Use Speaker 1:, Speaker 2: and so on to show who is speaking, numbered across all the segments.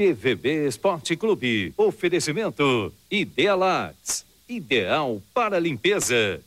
Speaker 1: TVB Esporte Clube. Oferecimento Idealax. Ideal para limpeza.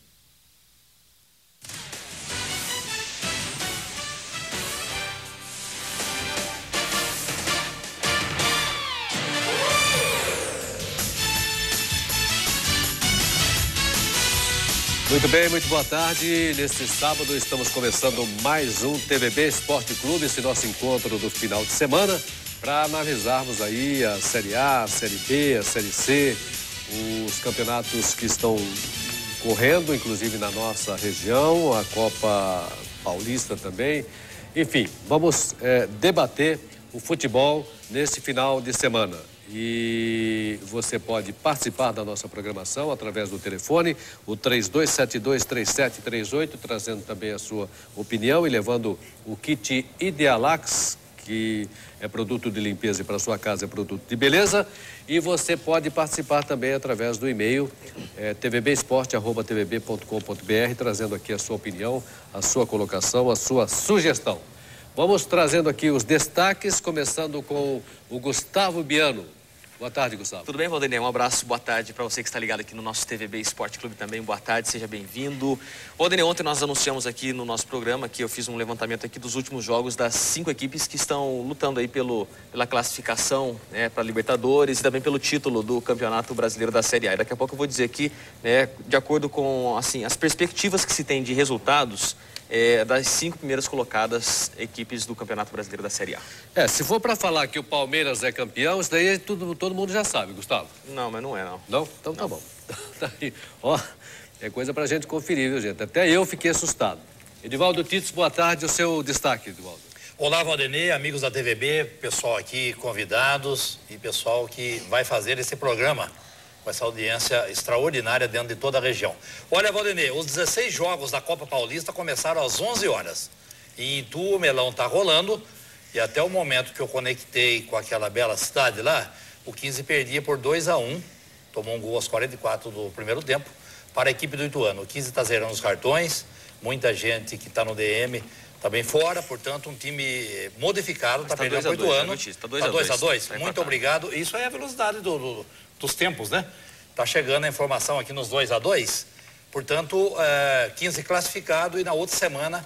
Speaker 2: Muito bem, muito boa tarde. Neste sábado estamos começando mais um TVB Esporte Clube, esse nosso encontro do final de semana, para analisarmos aí a Série A, a Série B, a Série C, os campeonatos que estão correndo, inclusive na nossa região, a Copa Paulista também. Enfim, vamos debater o futebol nesse final de semana. E você pode participar da nossa programação através do telefone, o 3272-3738, trazendo também a sua opinião e levando o kit Idealax, que é produto de limpeza e para sua casa é produto de beleza. E você pode participar também através do e-mail tvbesporte@tvb.com.br, trazendo aqui a sua opinião, a sua colocação, a sua sugestão. Vamos trazendo aqui os destaques, começando com o Gustavo Biano. Boa tarde, Gustavo.
Speaker 3: Tudo bem, Valdinei? Um abraço, boa tarde para você que está ligado aqui no nosso TVB Esporte Clube também. Boa tarde, seja bem-vindo. Valdinei, ontem nós anunciamos aqui no nosso programa que eu fiz um levantamento aqui dos últimos jogos das 5 equipes que estão lutando aí pela classificação, né, para Libertadores e também pelo título do Campeonato Brasileiro da Série A. E daqui a pouco eu vou dizer aqui, né, de acordo com assim, as perspectivas que se tem de resultados das 5 primeiras colocadas equipes do Campeonato Brasileiro da Série A.
Speaker 2: Se for para falar que o Palmeiras é campeão, isso daí todo mundo já sabe, Gustavo.
Speaker 3: Não, mas não é, não.
Speaker 2: Não? Então tá bom. Tá aí. Ó, é coisa pra gente conferir, viu, gente? Até eu fiquei assustado. Edivaldo Tits, boa tarde, o seu destaque, Edivaldo.
Speaker 4: Olá, Valdinei, amigos da TVB, pessoal aqui, convidados e pessoal que vai fazer esse programa com essa audiência extraordinária dentro de toda a região. Olha, Valdinei, os 16 jogos da Copa Paulista começaram às 11 horas. E em Itu, o melão tá rolando. E até o momento que eu conectei com aquela bela cidade lá, o 15 perdia por 2-1. Tomou um gol aos 44 do primeiro tempo para a equipe do Ituano. O 15 está zerando os cartões. Muita gente que está no DM também fora. Portanto, um time modificado, está perdendo para o Ituano. Está 2-2. Muito obrigado. Isso é a velocidade dos tempos, né? Tá chegando a informação aqui nos 2-2, portanto, 15 classificado e na outra semana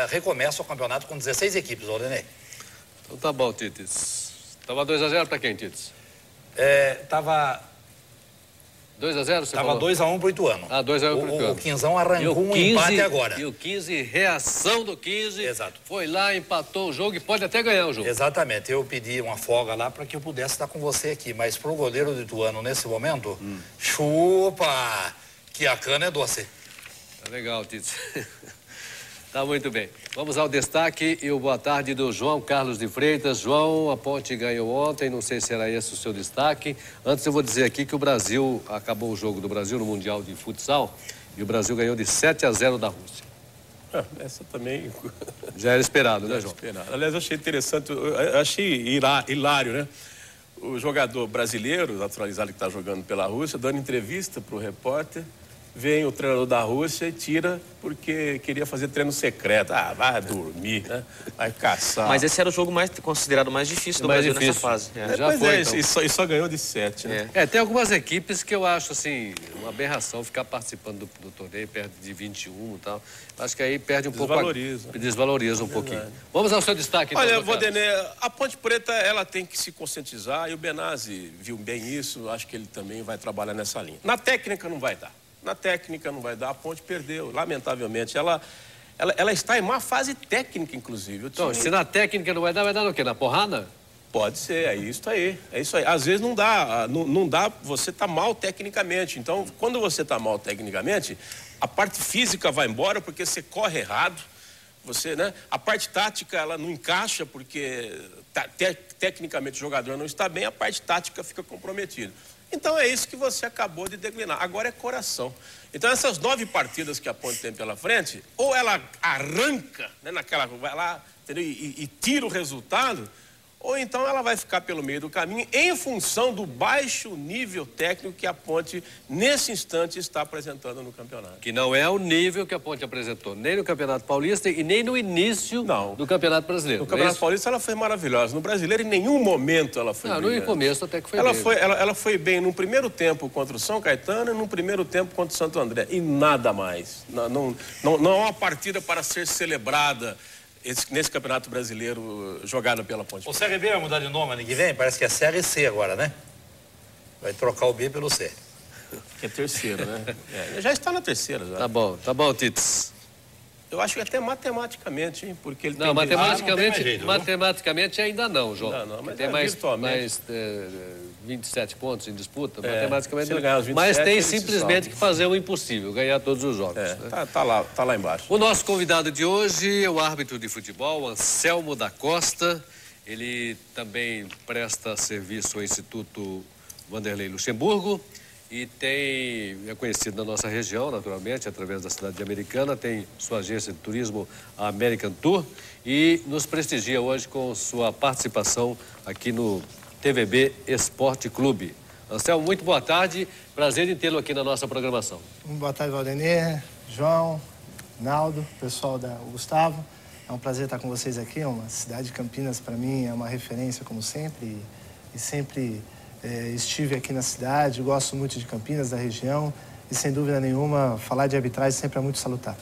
Speaker 4: recomeça o campeonato com 16 equipes, Valdinei.
Speaker 2: Então tá bom, Tites. Tava 2-0 para quem, Tites?
Speaker 4: Tava
Speaker 2: 2-0, você
Speaker 4: Tava 2-1 pro Ituano.
Speaker 2: 2-1 pro Ituano.
Speaker 4: O Quinzão arrancou um empate agora.
Speaker 2: E o 15, reação do 15.
Speaker 4: Exato.
Speaker 2: Foi lá, empatou o jogo e pode até ganhar o jogo.
Speaker 4: Exatamente. Eu pedi uma folga lá para que eu pudesse estar com você aqui. Mas pro goleiro do Ituano, nesse momento, chupa, que a cana é doce.
Speaker 2: Tá legal, Tito. Tá muito bem. Vamos ao destaque e o boa tarde do João Carlos de Freitas. João, a Ponte ganhou ontem, não sei se era esse o seu destaque. Antes eu vou dizer aqui que o Brasil, acabou o jogo do Brasil no Mundial de Futsal e o Brasil ganhou de 7-0 da Rússia.
Speaker 5: Essa também...
Speaker 2: Já era esperado, né, João?
Speaker 5: Esperado. Aliás, eu achei interessante, eu achei hilário, né? O jogador brasileiro, naturalizado que está jogando pela Rússia, dando entrevista para o repórter, vem o treinador da Rússia e tira porque queria fazer treino secreto. Vai dormir, né? Vai caçar.
Speaker 3: Mas esse era o jogo considerado mais difícil do Brasil nessa fase.
Speaker 2: Já foi, então.
Speaker 5: E só ganhou de 7, né?
Speaker 2: Tem algumas equipes que eu acho, assim, uma aberração ficar participando do torneio perto de 21 e tal. Acho que aí perde um pouco... Desvaloriza um pouquinho. Vamos ao seu destaque, então.
Speaker 5: Olha, Valdinei, a Ponte Preta, ela tem que se conscientizar e o Benazzi viu bem isso, acho que ele também vai trabalhar nessa linha. Na técnica não vai dar. Na técnica não vai dar, a Ponte perdeu, lamentavelmente. Ela está em má fase técnica, inclusive.
Speaker 2: Então, se na técnica não vai dar no quê? Na porrada?
Speaker 5: Pode ser, é isso aí. Às vezes não dá, você está mal tecnicamente. Então, quando você está mal tecnicamente, a parte física vai embora porque você corre errado. Né? A parte tática, ela não encaixa porque tecnicamente o jogador não está bem, a parte tática fica comprometida. Então é isso que você acabou de declinar. Agora é coração. Então essas 9 partidas que a Ponte tem pela frente, ou ela arranca, né, vai lá, entendeu? E tira o resultado, ou então ela vai ficar pelo meio do caminho em função do baixo nível técnico que a Ponte, nesse instante, está apresentando no campeonato.
Speaker 2: Que não é o nível que a Ponte apresentou, nem no Campeonato Paulista e nem no início do Campeonato Brasileiro.
Speaker 5: No Campeonato Paulista ela foi maravilhosa. No Brasileiro, em nenhum momento ela foi bem.
Speaker 2: No começo até que foi
Speaker 5: ela
Speaker 2: bem.
Speaker 5: Ela foi bem no primeiro tempo contra o São Caetano e no primeiro tempo contra o Santo André. E nada mais. Não é uma partida para ser celebrada nesse Campeonato Brasileiro jogado pela Ponte.
Speaker 4: O CRB vai mudar de nome ano que vem? Parece que é Série C agora, né? Vai trocar o B pelo C.
Speaker 5: Que é terceiro, né? Já está na terceira. Já.
Speaker 2: Tá bom, Tits.
Speaker 5: Eu acho que até matematicamente, hein? Porque ele
Speaker 2: não,
Speaker 5: tem...
Speaker 2: matematicamente ainda não, João.
Speaker 5: Não, mas
Speaker 2: tem mais 27 pontos em disputa, matematicamente
Speaker 5: não. 27,
Speaker 2: mas tem simplesmente que fazer o impossível, ganhar todos os jogos. Né?
Speaker 5: Tá lá embaixo.
Speaker 2: O nosso convidado de hoje é o árbitro de futebol, Anselmo da Costa. Ele também presta serviço ao Instituto Vanderlei Luxemburgo e é conhecido na nossa região, naturalmente, através da cidade de Americana, tem sua agência de turismo, a American Tour, e nos prestigia hoje com sua participação aqui no TVB Esporte Clube. Anselmo, muito boa tarde, prazer em tê-lo aqui na nossa programação.
Speaker 6: Boa tarde, Valdenir, João, Naldo, pessoal o Gustavo. É um prazer estar com vocês aqui. Uma cidade de Campinas, para mim, é uma referência, como sempre, e sempre estive aqui na cidade. Gosto muito de Campinas, da região, e sem dúvida nenhuma, falar de arbitragem sempre é muito salutar.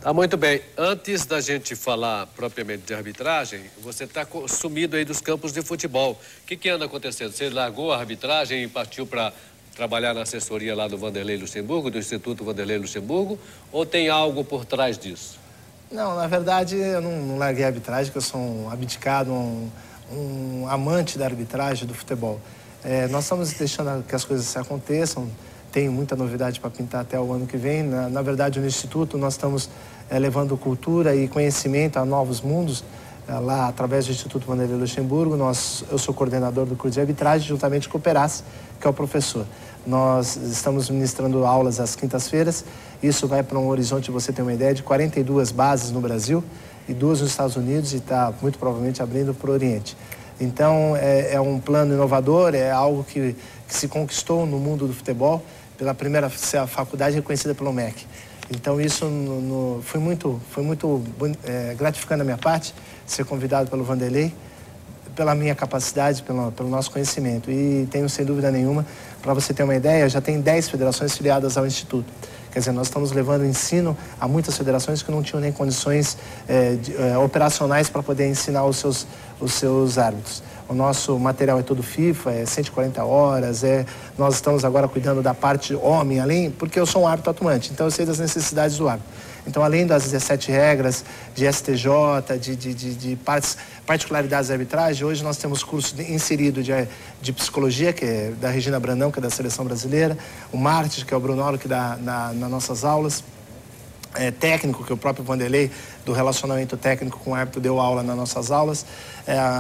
Speaker 2: Tá muito bem. Antes da gente falar propriamente de arbitragem, você está sumido aí dos campos de futebol. O que anda acontecendo? Você largou a arbitragem e partiu para trabalhar na assessoria lá do Vanderlei Luxemburgo, do Instituto Vanderlei Luxemburgo, ou tem algo por trás disso?
Speaker 6: Não, na verdade, eu não larguei a arbitragem, que eu sou um abdicado, um amante da arbitragem do futebol. Nós estamos deixando que as coisas aconteçam, tem muita novidade para pintar até o ano que vem. Na verdade, no Instituto, nós estamos levando cultura e conhecimento a novos mundos, lá através do Instituto Vanderlei Luxemburgo. Eu sou coordenador do curso de arbitragem, juntamente com o Peraz, que é o professor. Nós estamos ministrando aulas às quintas-feiras. Isso vai para um horizonte, você ter uma ideia, de 42 bases no Brasil e 2 nos Estados Unidos, e está muito provavelmente abrindo para o Oriente. Então, é um plano inovador, é algo que se conquistou no mundo do futebol pela primeira faculdade reconhecida pelo MEC. Então, isso foi muito gratificante da minha parte, ser convidado pelo Vanderlei, pela minha capacidade, pelo nosso conhecimento. E tenho, sem dúvida nenhuma, para você ter uma ideia, já tem 10 federações filiadas ao Instituto. Quer dizer, nós estamos levando ensino a muitas federações que não tinham nem condições operacionais para poder ensinar os seus árbitros. O nosso material é todo FIFA, é 140 horas, nós estamos agora cuidando da parte homem, além, porque eu sou um árbitro atuante, então eu sei das necessidades do árbitro. Então, além das 17 regras de STJ, de particularidades da arbitragem, hoje nós temos curso inserido de psicologia, que é da Regina Brandão, que é da Seleção Brasileira, o marketing, que é o Brunoro, que dá nas nossas aulas, técnico, que o próprio Vanderlei, do relacionamento técnico com o árbitro, deu aula nas nossas aulas.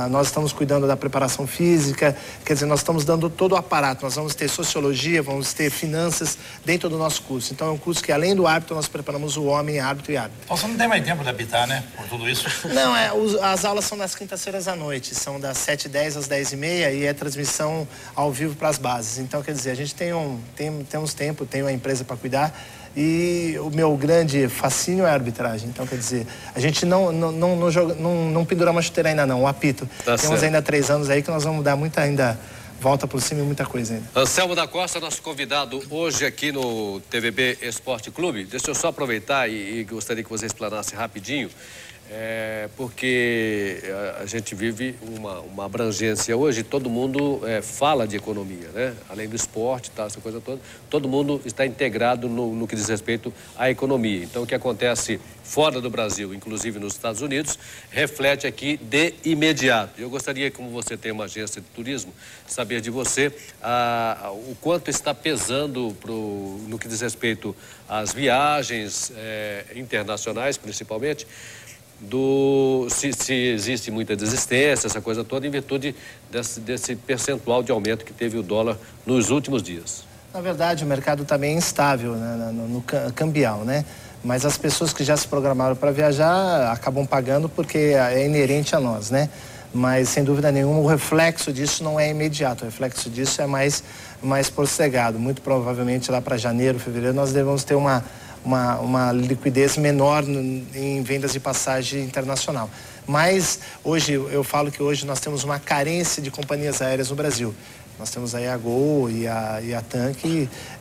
Speaker 6: Nós estamos cuidando da preparação física, quer dizer, nós estamos dando todo o aparato. Nós vamos ter sociologia, vamos ter finanças dentro do nosso curso. Então, é um curso que, além do árbitro, nós preparamos o homem, árbitro e árbitro.
Speaker 4: Então, você não tem mais tempo de apitar, né? Por tudo isso?
Speaker 6: Não, as aulas são nas quintas-feiras à noite, são das 7h10 às 10h30 e é transmissão ao vivo para as bases. Então, quer dizer, a gente temos tempo, tem a empresa para cuidar. E o meu grande fascínio é a arbitragem. Então, quer dizer, a gente não pendura uma chuteira ainda não, o apito. Temos ainda 3 anos aí que nós vamos dar muita ainda volta por cima e muita coisa ainda.
Speaker 2: Anselmo da Costa, nosso convidado hoje aqui no TVB Esporte Clube. Deixa eu só aproveitar e gostaria que você explanasse rapidinho. Porque a gente vive uma abrangência hoje, todo mundo fala de economia, né? Além do esporte, tá, essa coisa toda, todo mundo está integrado no que diz respeito à economia. Então, o que acontece fora do Brasil, inclusive nos Estados Unidos, reflete aqui de imediato. Eu gostaria, como você tem uma agência de turismo, saber de você o quanto está pesando no que diz respeito às viagens internacionais, principalmente, se existe muita desistência, essa coisa toda, em virtude desse percentual de aumento que teve o dólar nos últimos dias.
Speaker 6: Na verdade, o mercado está bem instável, né, no cambial, né? Mas as pessoas que já se programaram para viajar acabam pagando porque é inerente a nós, né? mas sem dúvida nenhuma o reflexo disso não é imediato, o reflexo disso é mais postergado. Muito provavelmente lá para janeiro, fevereiro, nós devemos ter uma liquidez menor em vendas de passagem internacional. Mas hoje, eu falo que hoje nós temos uma carência de companhias aéreas no Brasil. Nós temos aí a Gol e a TAM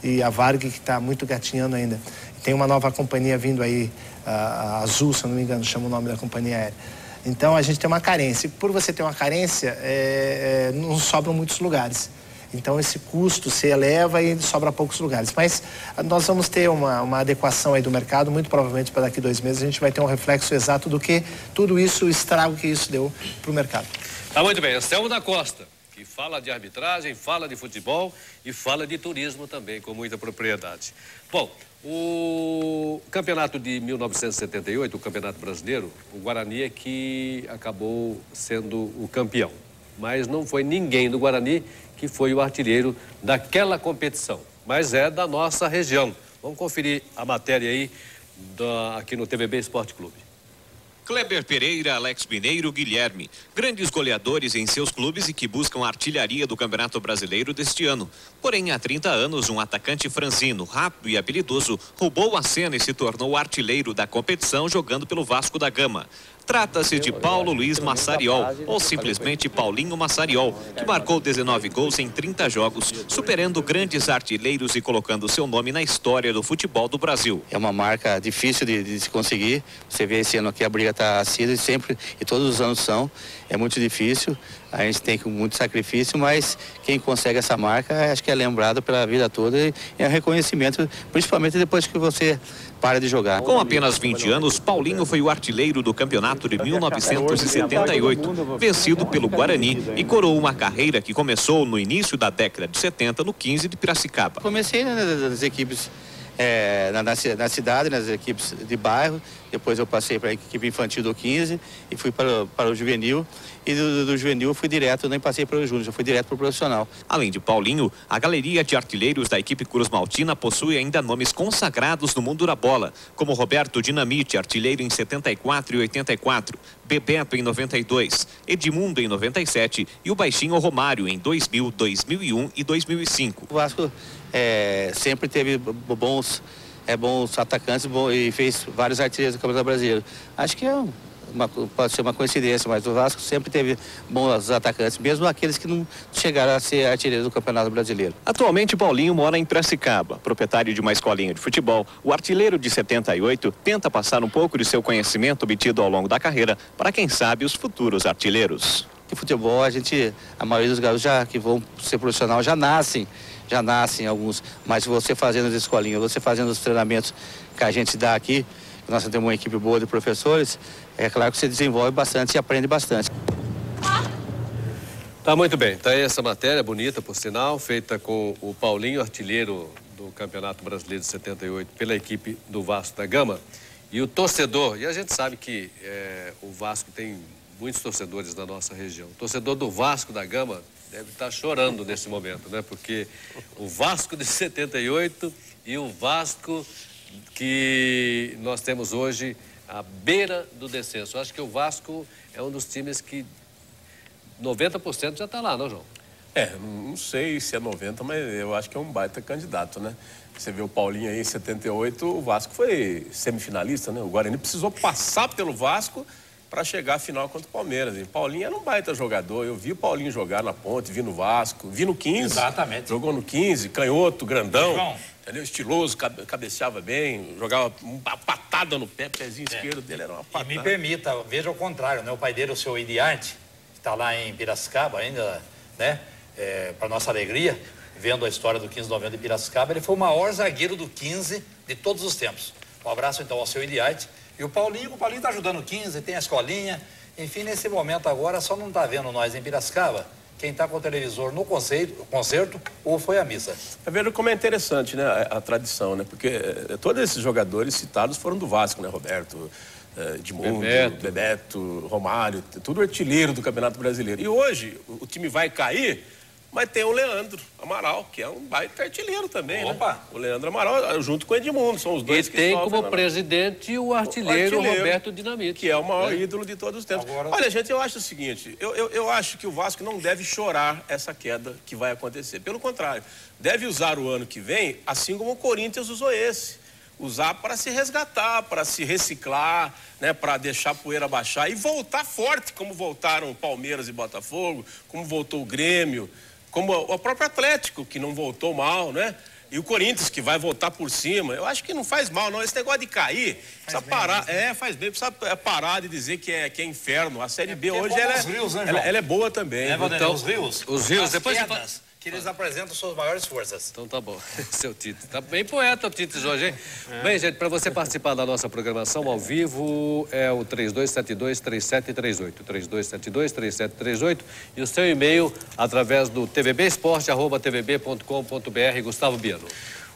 Speaker 6: e a Varg, que está muito gatinhando ainda. Tem uma nova companhia vindo aí, a Azul, se eu não me engano, chama o nome da companhia aérea. Então a gente tem uma carência. E por você ter uma carência, não sobram muitos lugares. Então esse custo se eleva e sobra poucos lugares. Mas nós vamos ter uma adequação aí do mercado, muito provavelmente para daqui 2 meses a gente vai ter um reflexo exato do que tudo isso, o estrago que isso deu para o mercado.
Speaker 2: Tá muito bem, Anselmo da Costa, que fala de arbitragem, fala de futebol e fala de turismo também, com muita propriedade. Bom, o campeonato de 1978, o Campeonato Brasileiro, o Guarani é que acabou sendo o campeão. Mas não foi ninguém do Guarani que foi o artilheiro daquela competição, mas é da nossa região. Vamos conferir a matéria aí aqui no TVB Esporte Clube.
Speaker 7: Kleber Pereira, Alex Mineiro, Guilherme, grandes goleadores em seus clubes e que buscam a artilharia do Campeonato Brasileiro deste ano. Porém, há 30 anos, um atacante franzino, rápido e habilidoso, roubou a cena e se tornou artilheiro da competição jogando pelo Vasco da Gama. Trata-se de Paulo Luiz Massariol, ou simplesmente Paulinho Massariol, que marcou 19 gols em 30 jogos, superando grandes artilheiros e colocando seu nome na história do futebol do Brasil.
Speaker 8: É uma marca difícil de se conseguir. Você vê esse ano aqui a briga está acesa e todos os anos são. É muito difícil, a gente tem muito sacrifício, mas quem consegue essa marca acho que é lembrado pela vida toda e é um reconhecimento, principalmente depois que você para de jogar.
Speaker 7: Com apenas 20 anos, Paulinho foi o artilheiro do campeonato de 1978, vencido pelo Guarani e coroou uma carreira que começou no início da década de 70 no 15 de Piracicaba.
Speaker 8: Comecei nas equipes na cidade, nas equipes de bairro, depois eu passei para a equipe infantil do 15 e fui para o juvenil, e do juvenil eu fui direto, nem passei para o júnior, eu fui direto para o profissional.
Speaker 7: Além de Paulinho, a galeria de artilheiros da equipe Cruz Maltina possui ainda nomes consagrados no mundo da bola, como Roberto Dinamite, artilheiro em 74 e 84, Bebeto em 92, Edmundo em 97 e o baixinho Romário em 2000, 2001 e 2005.
Speaker 8: O Vasco sempre teve bons atacantes e fez vários artilheiros do Campeonato Brasileiro. Acho que pode ser uma coincidência, mas o Vasco sempre teve bons atacantes, mesmo aqueles que não chegaram a ser artilheiros do Campeonato Brasileiro.
Speaker 7: Atualmente, Paulinho mora em Piracicaba. Proprietário de uma escolinha de futebol, o artilheiro de 78 tenta passar um pouco de seu conhecimento obtido ao longo da carreira para, quem sabe, os futuros artilheiros.
Speaker 8: No futebol, a maioria dos garotos que vão ser profissional já nascem alguns, mas você fazendo as escolinhas, você fazendo os treinamentos que a gente dá aqui, nós temos uma equipe boa de professores, é claro que você desenvolve bastante e aprende bastante.
Speaker 2: Tá muito bem, tá aí essa matéria bonita, por sinal, feita com o Paulinho, artilheiro do Campeonato Brasileiro de 78 pela equipe do Vasco da Gama, e o torcedor, e a gente sabe que o Vasco tem muitos torcedores na nossa região. O torcedor do Vasco da Gama deve estar chorando nesse momento, né? Porque o Vasco de 78 e o Vasco que nós temos hoje à beira do descenso. Eu acho que o Vasco é um dos times que 90% já está lá, não, João?
Speaker 5: Não sei se é 90, mas eu acho que é um baita candidato, né? Você vê o Paulinho aí em 78, o Vasco foi semifinalista, né? O Guarani precisou passar pelo Vasco para chegar à final contra o Palmeiras. E Paulinho era um baita jogador. Eu vi o Paulinho jogar na Ponte, vi no Vasco, vi no 15.
Speaker 4: Exatamente.
Speaker 5: Jogou no 15, canhoto, grandão.
Speaker 4: João.
Speaker 5: Entendeu? Estiloso, cabeceava bem, jogava uma patada no pezinho esquerdo dele era uma patada.
Speaker 4: E me permita, veja o contrário, né? O pai dele, o seu Idiarte, que está lá em Piracicaba ainda, né? Para nossa alegria, vendo a história do 15 de novembro de Piracicaba, ele foi o maior zagueiro do 15 de todos os tempos. Um abraço então ao seu Idiarte. E o Paulinho está ajudando o 15, tem a escolinha. Enfim, nesse momento agora, só não está vendo nós em Piracicaba. Quem está com o televisor no concerto ou foi a missa.
Speaker 5: É vendo como é interessante, né, a tradição, né? Porque todos esses jogadores citados foram do Vasco, né? Roberto, Edmundo, Bebeto, Romário, tudo artilheiro do Campeonato Brasileiro. E hoje o time vai cair, mas tem o Leandro Amaral, que é um baita artilheiro também,
Speaker 4: Opa.
Speaker 5: né? O Leandro Amaral, junto com o Edmundo, são os dois
Speaker 9: E
Speaker 5: que
Speaker 9: tem
Speaker 5: sofrem,
Speaker 9: como
Speaker 5: né?
Speaker 9: presidente o artilheiro Roberto Dinamite.
Speaker 5: Que é o maior ídolo de todos os tempos.
Speaker 4: Agora...
Speaker 5: Olha, gente, eu acho o seguinte, eu acho que o Vasco não deve chorar essa queda que vai acontecer. Pelo contrário, deve usar o ano que vem, assim como o Corinthians usou esse. Usar para se resgatar, para se reciclar, né, para deixar a poeira baixar e voltar forte, como voltaram Palmeiras e Botafogo, como voltou o Grêmio, como o próprio Atlético, que não voltou mal, né? E o Corinthians, que vai voltar por cima. Eu acho que não faz mal, não. Esse negócio de cair, precisa parar. Faz bem, precisa parar de dizer que é inferno. A Série B hoje ela é boa também.
Speaker 4: Então, os rios,
Speaker 3: depois
Speaker 4: quedas, que eles apresentam suas maiores forças.
Speaker 9: Então tá bom, seu Tite. Tá bem poeta o Tite hoje, hein? Bem, gente, para você participar da nossa programação ao vivo é o 3272-3738. 3272-3738 e o seu e-mail através do tvbesporte@tvb.com.br. Gustavo Biano.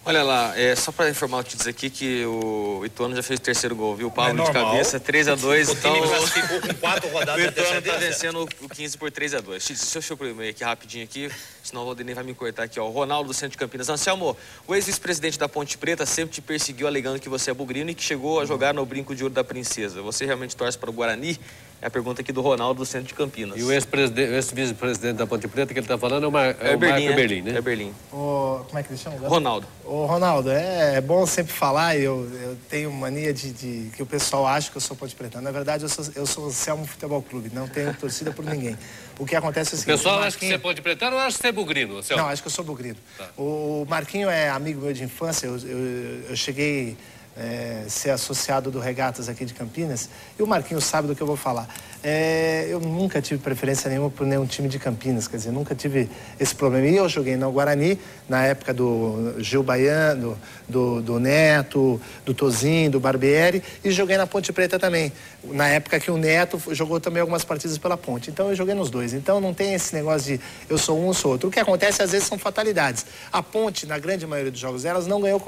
Speaker 3: Olha lá, só para informar o Tites aqui que o Ituano já fez o terceiro gol, viu? Pablo de cabeça, 3-2.
Speaker 4: Então, o time classificou com 4 rodadas
Speaker 3: o
Speaker 4: de
Speaker 3: Ituano tá
Speaker 4: antecedência.
Speaker 3: vencendo o 15 por 3-2. Tites, deixa eu pro e-mail aqui rapidinho aqui, senão o Valdinei vai me cortar aqui, ó. O Ronaldo do Centro de Campinas. Anselmo, o ex-vice-presidente da Ponte Preta sempre te perseguiu alegando que você é bugrino e que chegou a jogar no Brinco de Ouro da Princesa. Você realmente torce para o Guarani? É a pergunta aqui do Ronaldo do Centro de Campinas.
Speaker 9: E o ex-vice-presidente da Ponte Preta que ele está falando é o Marco Eberlin, né?
Speaker 3: É Berlim.
Speaker 6: Como é que ele chama?
Speaker 3: Ronaldo.
Speaker 6: Ô, Ronaldo, é bom sempre falar, eu tenho mania de que o pessoal acha que eu sou Ponte Preta. Na verdade, eu sou o Selmo Futebol Clube, não tenho torcida por ninguém. O que acontece é o seguinte...
Speaker 9: O pessoal acha que você é Ponte Preta ou acha que você é bugrino?
Speaker 6: Não, acho que eu sou bugrino. Tá. O Marquinho é amigo meu de infância, eu cheguei... ser associado do Regatas aqui de Campinas, e o Marquinhos sabe do que eu vou falar. Eu nunca tive preferência nenhuma por nenhum time de Campinas, quer dizer, nunca tive esse problema. E eu joguei no Guarani, na época do Gil Baiano, do Neto, do Tozinho, do Barbieri, e joguei na Ponte Preta também, na época que o Neto jogou também algumas partidas pela Ponte. Então eu joguei nos dois. Então não tem esse negócio de eu sou um ou sou outro. O que acontece às vezes são fatalidades. A Ponte, na grande maioria dos jogos delas, não ganhou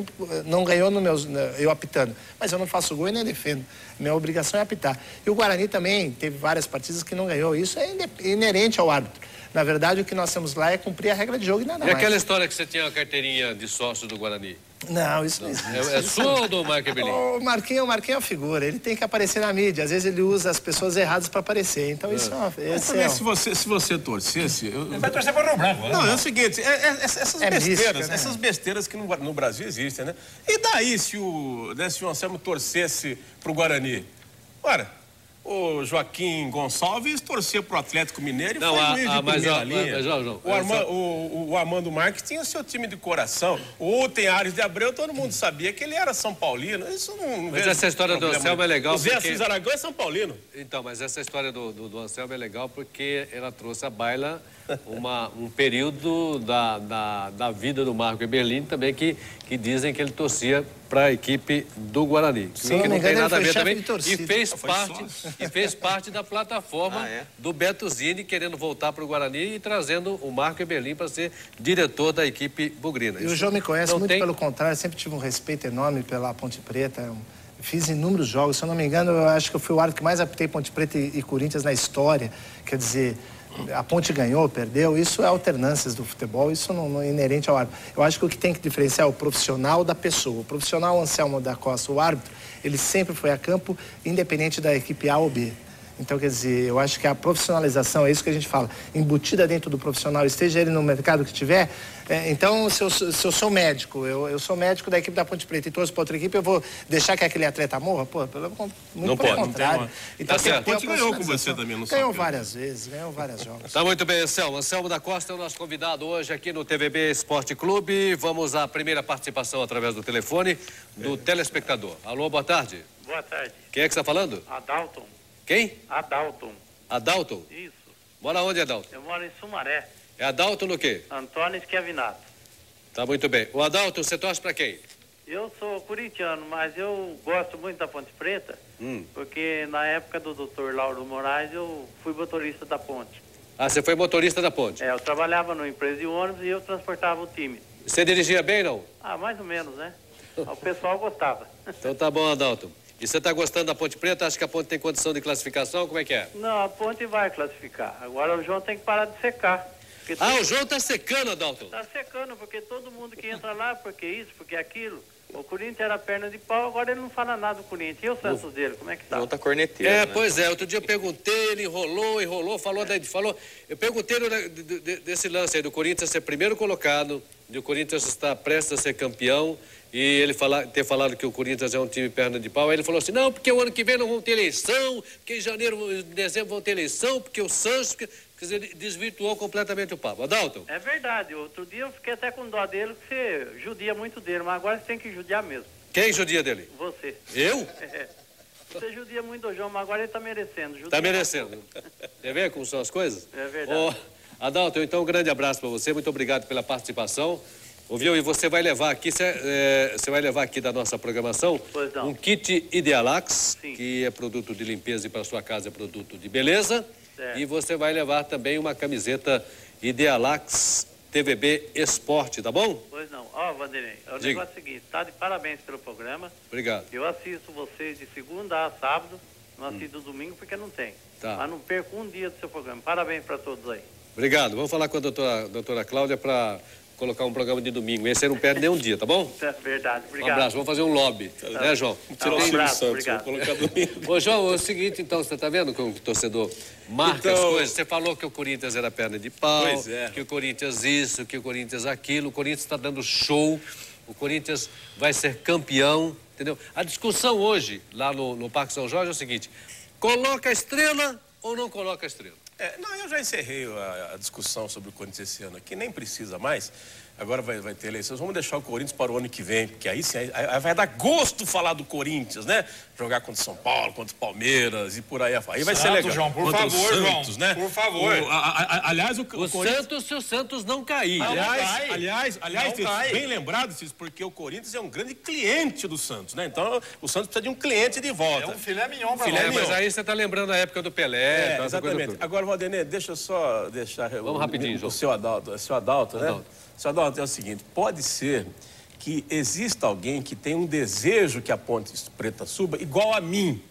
Speaker 6: no meus... eu apitando, mas eu não faço gol e nem defendo. Minha obrigação é apitar. E o Guarani também teve várias partidas que não ganhou. Isso é inerente ao árbitro. Na verdade, o que nós temos lá é cumprir a regra de jogo e nada mais.
Speaker 9: E aquela história que você tinha a carteirinha de sócio do Guarani?
Speaker 6: Não, isso não existe.
Speaker 9: É sua ou do Marco Eberlin?
Speaker 6: O Marquinho é uma figura. Ele tem que aparecer na mídia. Às vezes ele usa as pessoas erradas para aparecer. Então isso
Speaker 5: se você torcesse...
Speaker 4: Ele vai torcer para o Rio Branco.
Speaker 5: Não, é o seguinte,
Speaker 6: mística, né?
Speaker 5: essas besteiras que no Brasil existem, né? E daí se o Anselmo torcesse pro Guarani? Ora, o Joaquim Gonçalves torcia pro Atlético Mineiro e foi juiz de primeira linha. O Armando Marques tinha o seu time de coração. O Ares de Abreu, todo mundo sabia que ele era São Paulino. Isso não
Speaker 9: mas essa história do Anselmo é legal.
Speaker 5: O Zé Assis Aragão é São Paulino.
Speaker 9: Então, mas essa história do Anselmo é legal porque ela trouxe à baila um período da vida do Marco Eberlin também que dizem que ele torcia para a equipe do Guarani.
Speaker 6: Sim,
Speaker 9: que não tem nada a ver também.
Speaker 6: E
Speaker 9: fez parte da plataforma do Beto Zini querendo voltar para o Guarani e trazendo o Marco Eberlin para ser diretor da equipe bugrina.
Speaker 6: E o João me conhece muito pelo contrário, sempre tive um respeito enorme pela Ponte Preta. Fiz inúmeros jogos, se eu não me engano, eu acho que eu fui o árbitro que mais apitei Ponte Preta e Corinthians na história. Quer dizer, a Ponte ganhou, perdeu, isso é alternâncias do futebol, isso não é inerente ao árbitro. Eu acho que o que tem que diferenciar é o profissional da pessoa. O profissional Anselmo da Costa, o árbitro, ele sempre foi a campo, independente da equipe A ou B. Então, quer dizer, eu acho que a profissionalização, é isso que a gente fala, embutida dentro do profissional, esteja ele no mercado que tiver. Então, se eu sou médico, eu sou médico da equipe da Ponte Preta e torço para outra equipe, eu vou deixar que aquele atleta morra? Pô, muito pelo contrário. Então,
Speaker 5: a Ponte ganhou com você também, não
Speaker 6: ganhou várias vezes, ganhou vários jogos.
Speaker 9: Tá muito bem, Anselmo. Anselmo da Costa é o nosso convidado hoje aqui no TVB Esporte Clube. Vamos à primeira participação através do telefone do telespectador. Alô, boa tarde.
Speaker 10: Boa tarde.
Speaker 9: Quem é que está falando?
Speaker 10: Adalton.
Speaker 9: Quem?
Speaker 10: Adalton.
Speaker 9: Adalton?
Speaker 10: Isso.
Speaker 9: Mora onde, Adalton?
Speaker 10: Eu moro em Sumaré.
Speaker 9: É Adalton no quê?
Speaker 10: Antônio Schiavinato.
Speaker 9: Tá muito bem. O Adalton, você torce para quem?
Speaker 10: Eu sou corintiano, mas eu gosto muito da Ponte Preta, porque na época do Dr. Lauro Moraes eu fui motorista da Ponte.
Speaker 9: Ah, você foi motorista da Ponte?
Speaker 10: Eu trabalhava numa empresa de ônibus e eu transportava o time.
Speaker 9: Você dirigia bem, não?
Speaker 10: Ah, mais ou menos, né? O pessoal gostava.
Speaker 9: Então tá bom, Adalton. E você está gostando da Ponte Preta? Acha que a Ponte tem condição de classificação? Como é que é?
Speaker 10: Não, a Ponte vai classificar. Agora o João tem que parar de secar.
Speaker 9: O João tá secando, Adalto.
Speaker 10: Tá secando, porque todo mundo que entra lá, porque isso, porque aquilo. O Corinthians era perna de pau, agora ele não fala nada do Corinthians. E o Santos dele, como é que tá?
Speaker 3: João tá corneteiro, né?
Speaker 9: Pois é, outro dia eu perguntei, ele enrolou, falou. Eu perguntei desse lance aí do Corinthians ser primeiro colocado, do Corinthians estar prestes a ser campeão, e ele ter falado que o Corinthians é um time perna de pau. Aí ele falou assim, não, porque o ano que vem não vão ter eleição, porque em janeiro, em dezembro vão ter eleição, porque o Santos... Quer dizer, ele desvirtuou completamente o papo. Adalto?
Speaker 10: É verdade. Outro dia eu fiquei até com dó dele, porque você judia muito dele, mas agora você tem que judiar mesmo.
Speaker 9: Quem judia dele?
Speaker 10: Você.
Speaker 9: Eu?
Speaker 10: Você judia muito do João, mas agora ele tá merecendo.
Speaker 9: Tá merecendo. Quer ver como são as coisas?
Speaker 10: É verdade.
Speaker 9: Adalto, então um grande abraço para você, muito obrigado pela participação. Ouviu? E você vai levar aqui, você vai levar aqui da nossa programação um kit Idealax, que é produto de limpeza e para sua casa é produto de beleza. Certo. E você vai levar também uma camiseta Idealax TVB Esporte, tá bom?
Speaker 10: Pois não. Vanderlei, o negócio é o seguinte, tá de parabéns pelo programa.
Speaker 9: Obrigado.
Speaker 10: Eu assisto vocês de segunda a sábado, não assisto domingo porque não tem.
Speaker 9: Tá.
Speaker 10: Mas não perco um dia do seu programa. Parabéns para todos aí.
Speaker 9: Obrigado. Vamos falar com a doutora Cláudia para colocar um programa de domingo. Esse aí não perde nem um dia, tá bom?
Speaker 10: É verdade. Obrigado.
Speaker 9: Um abraço. Vamos fazer um lobby. Né, João?
Speaker 10: Um abraço. Obrigado.
Speaker 5: Vou colocar domingo.
Speaker 9: Ô, João, é o seguinte, então, você tá vendo como o torcedor marca as coisas? Você falou que o Corinthians era perna de pau, que o Corinthians isso, que o Corinthians aquilo. O Corinthians está dando show. O Corinthians vai ser campeão, entendeu? A discussão hoje, lá no Parque São Jorge, é o seguinte: coloca a estrela ou não coloca a estrela?
Speaker 5: Não, eu já encerrei a discussão sobre o Corinthians esse ano aqui, nem precisa mais. Agora vai ter eleições. Vamos deixar o Corinthians para o ano que vem, porque aí sim aí vai dar gosto falar do Corinthians, né? Jogar contra o São Paulo, contra o Palmeiras e por aí afora. Aí vai ser legal.
Speaker 4: João, por
Speaker 5: contra
Speaker 4: favor,
Speaker 5: o Santos,
Speaker 4: João,
Speaker 5: né?
Speaker 4: por favor.
Speaker 5: Aliás, o Corinthians...
Speaker 9: Santos, se o Santos não cair.
Speaker 5: Aliás, bem lembrado, Cis, porque o Corinthians é um grande cliente do Santos, né? Então, o Santos precisa de um cliente de volta.
Speaker 4: É um filé mignon para
Speaker 5: nós.
Speaker 9: Mas aí você tá lembrando a época do Pelé.
Speaker 5: Exatamente. Agora, Valdenê, deixa eu só deixar...
Speaker 9: Vamos rapidinho, João.
Speaker 5: O seu Adalto, né? Seu Adalto, é o seguinte, pode ser que exista alguém que tem um desejo que a Ponte Preta suba, igual a mim,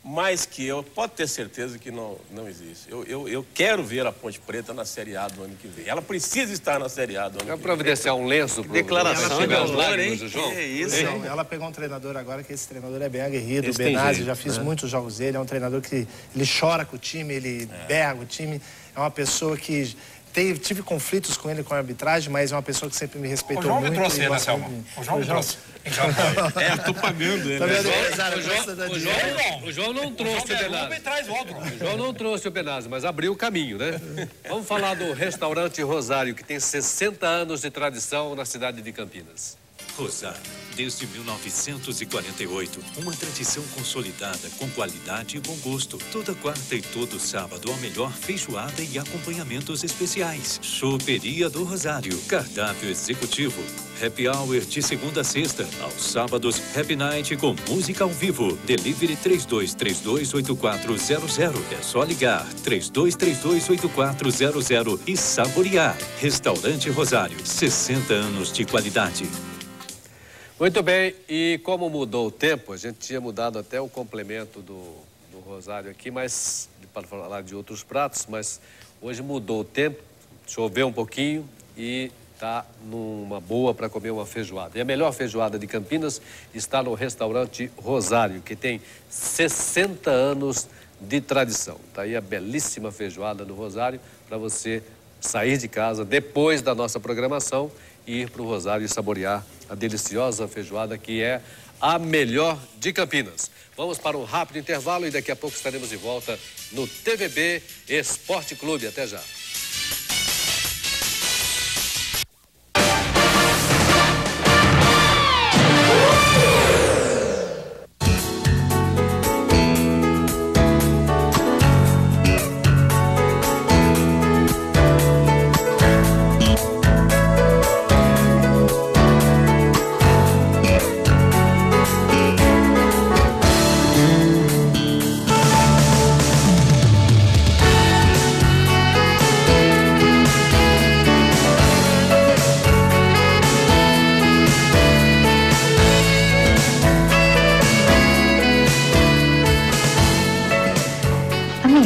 Speaker 5: mas que eu pode ter certeza que não existe. Eu quero ver a Ponte Preta na Série A do ano que vem. Ela precisa estar na Série A do ano que vem.
Speaker 9: Vai providenciar um lenço pro...
Speaker 3: Declaração de amor, hein?
Speaker 9: João.
Speaker 3: É isso.
Speaker 6: Ela pegou um treinador agora, que esse treinador é bem aguerrido, o Benazzi, já fiz muitos jogos dele, é um treinador que ele chora com o time, ele berra com o time, é uma pessoa que... Tive conflitos com ele, com a arbitragem, mas é uma pessoa que sempre me respeitou muito.
Speaker 4: O João me trouxe ele, Selma. O João me trouxe.
Speaker 5: Eu tô pagando ele.
Speaker 9: O João não trouxe o Benazzi. O João não trouxe o Benazzi, mas abriu o caminho, né? Vamos falar do restaurante Rosário, que tem 60 anos de tradição na cidade de Campinas.
Speaker 11: Rosário, desde 1948, uma tradição consolidada com qualidade e bom gosto. Toda quarta e todo sábado, a melhor feijoada e acompanhamentos especiais. Choperia do Rosário, cardápio executivo. Happy Hour de segunda a sexta. Aos sábados, Happy Night com música ao vivo. Delivery 3232-8400. É só ligar 3232-8400 e saborear. Restaurante Rosário, 60 anos de qualidade.
Speaker 9: Muito bem, e como mudou o tempo, a gente tinha mudado até o complemento do Rosário aqui, mas para falar de outros pratos, mas hoje mudou o tempo, choveu um pouquinho e está numa boa para comer uma feijoada. E a melhor feijoada de Campinas está no restaurante Rosário, que tem 60 anos de tradição. Está aí a belíssima feijoada do Rosário para você sair de casa depois da nossa programação e ir para o Rosário e saborear a deliciosa feijoada que é a melhor de Campinas. Vamos para um rápido intervalo e daqui a pouco estaremos de volta no TVB Esporte Clube. Até já.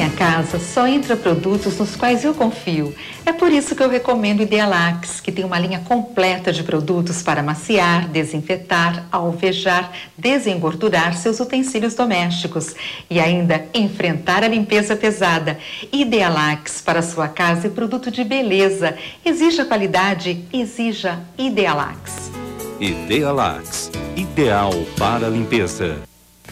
Speaker 12: minha casa só entra produtos nos quais eu confio. É por isso que eu recomendo o Idealax, que tem uma linha completa de produtos para maciar, desinfetar, alvejar, desengordurar seus utensílios domésticos e ainda enfrentar a limpeza pesada. Idealax para sua casa é produto de beleza. Exija qualidade, exija Idealax.
Speaker 1: Idealax, ideal para limpeza.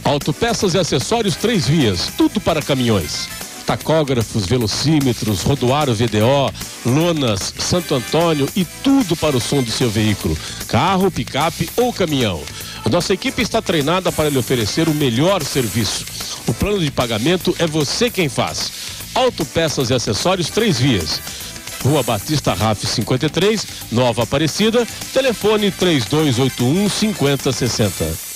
Speaker 13: Autopeças e acessórios 3 vias, tudo para caminhões. Tacógrafos, velocímetros, rodoário VDO, lonas, Santo Antônio e tudo para o som do seu veículo, carro, picape ou caminhão. A nossa equipe está treinada para lhe oferecer o melhor serviço. O plano de pagamento é você quem faz. Autopeças e acessórios 3 vias. Rua Batista Raff 53, Nova Aparecida, telefone 3281-5060.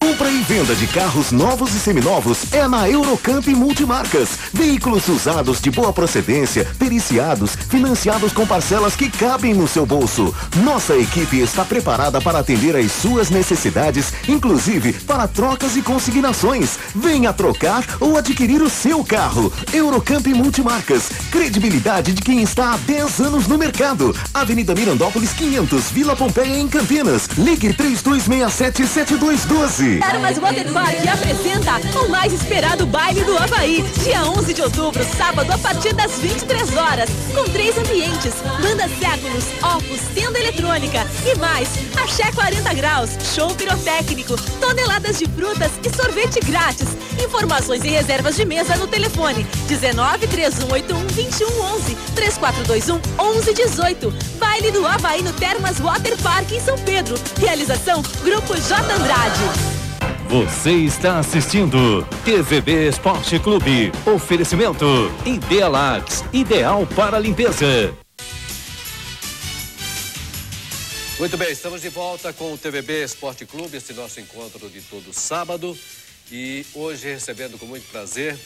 Speaker 14: Compra e venda de carros novos e seminovos é na Eurocamp Multimarcas. Veículos usados de boa procedência, periciados, financiados com parcelas que cabem no seu bolso. Nossa equipe está preparada para atender às suas necessidades, inclusive para trocas e consignações. Venha trocar ou adquirir o seu carro. Eurocamp Multimarcas. Credibilidade de quem está há 10 anos no mercado. Avenida Mirandópolis 500, Vila Pompeia, em Campinas. Ligue 3267-7212.
Speaker 15: Termas Water Park apresenta o mais esperado baile do Havaí, dia 11 de outubro, sábado, a partir das 23 horas, com 3 ambientes, banda séculos, opus, tenda eletrônica e mais, axé 40 graus, show pirotécnico, toneladas de frutas e sorvete grátis. Informações e reservas de mesa no telefone 19-3181-2111, 3421-1118. Baile do Havaí no Termas Water Park em São Pedro. Realização Grupo J. Andrade.
Speaker 1: Você está assistindo TVB Esporte Clube. Oferecimento Idealax, ideal para limpeza.
Speaker 2: Muito bem, estamos de volta com o TVB Esporte Clube, esse nosso encontro de todo sábado. E hoje recebendo com muito prazer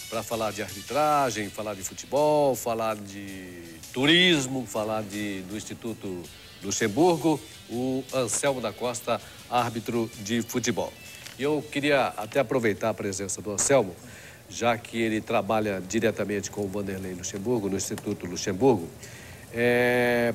Speaker 2: para falar de arbitragem, falar de futebol, falar de turismo, falar do Instituto Luxemburgo, o Anselmo da Costa, árbitro de futebol. E eu queria até aproveitar a presença do Anselmo, já que ele trabalha diretamente com o Vanderlei Luxemburgo, no Instituto Luxemburgo,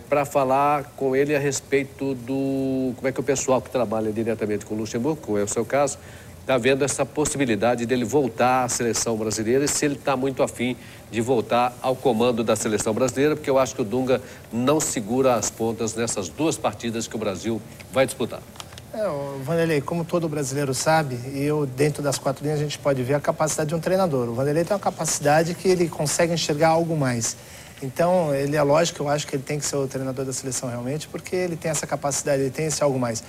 Speaker 2: para falar com ele a respeito do... como é que o pessoal que trabalha diretamente com o Luxemburgo, como é o seu caso, está vendo essa possibilidade dele voltar à seleção brasileira e se ele está muito afim de voltar ao comando da seleção brasileira, porque eu acho que o Dunga não segura as pontas nessas 2 partidas que o Brasil vai disputar.
Speaker 6: O Vanderlei, como todo brasileiro sabe, e eu dentro das 4 linhas a gente pode ver a capacidade de um treinador. O Vanderlei tem uma capacidade que ele consegue enxergar algo mais. Então, ele é lógico, eu acho que ele tem que ser o treinador da seleção realmente, porque ele tem essa capacidade, ele tem esse algo mais.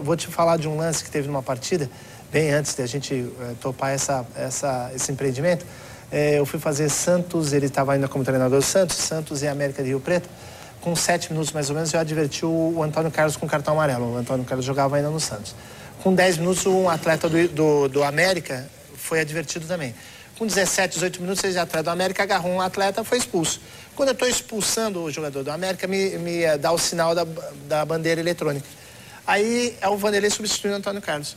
Speaker 6: Vou te falar de um lance que teve numa partida, bem antes de a gente topar esse empreendimento. Eu fui fazer Santos, ele estava ainda como treinador Santos e América de Rio Preto. Com 7 minutos mais ou menos, eu adverti o Antônio Carlos com cartão amarelo. O Antônio Carlos jogava ainda no Santos. Com 10 minutos, um atleta do América foi advertido também. Com 17, 18 minutos, esse atleta do América agarrou um atleta e foi expulso. Quando eu estou expulsando o jogador do América, me dá o sinal da bandeira eletrônica. Aí é o Vanderlei substituindo o Antônio Carlos.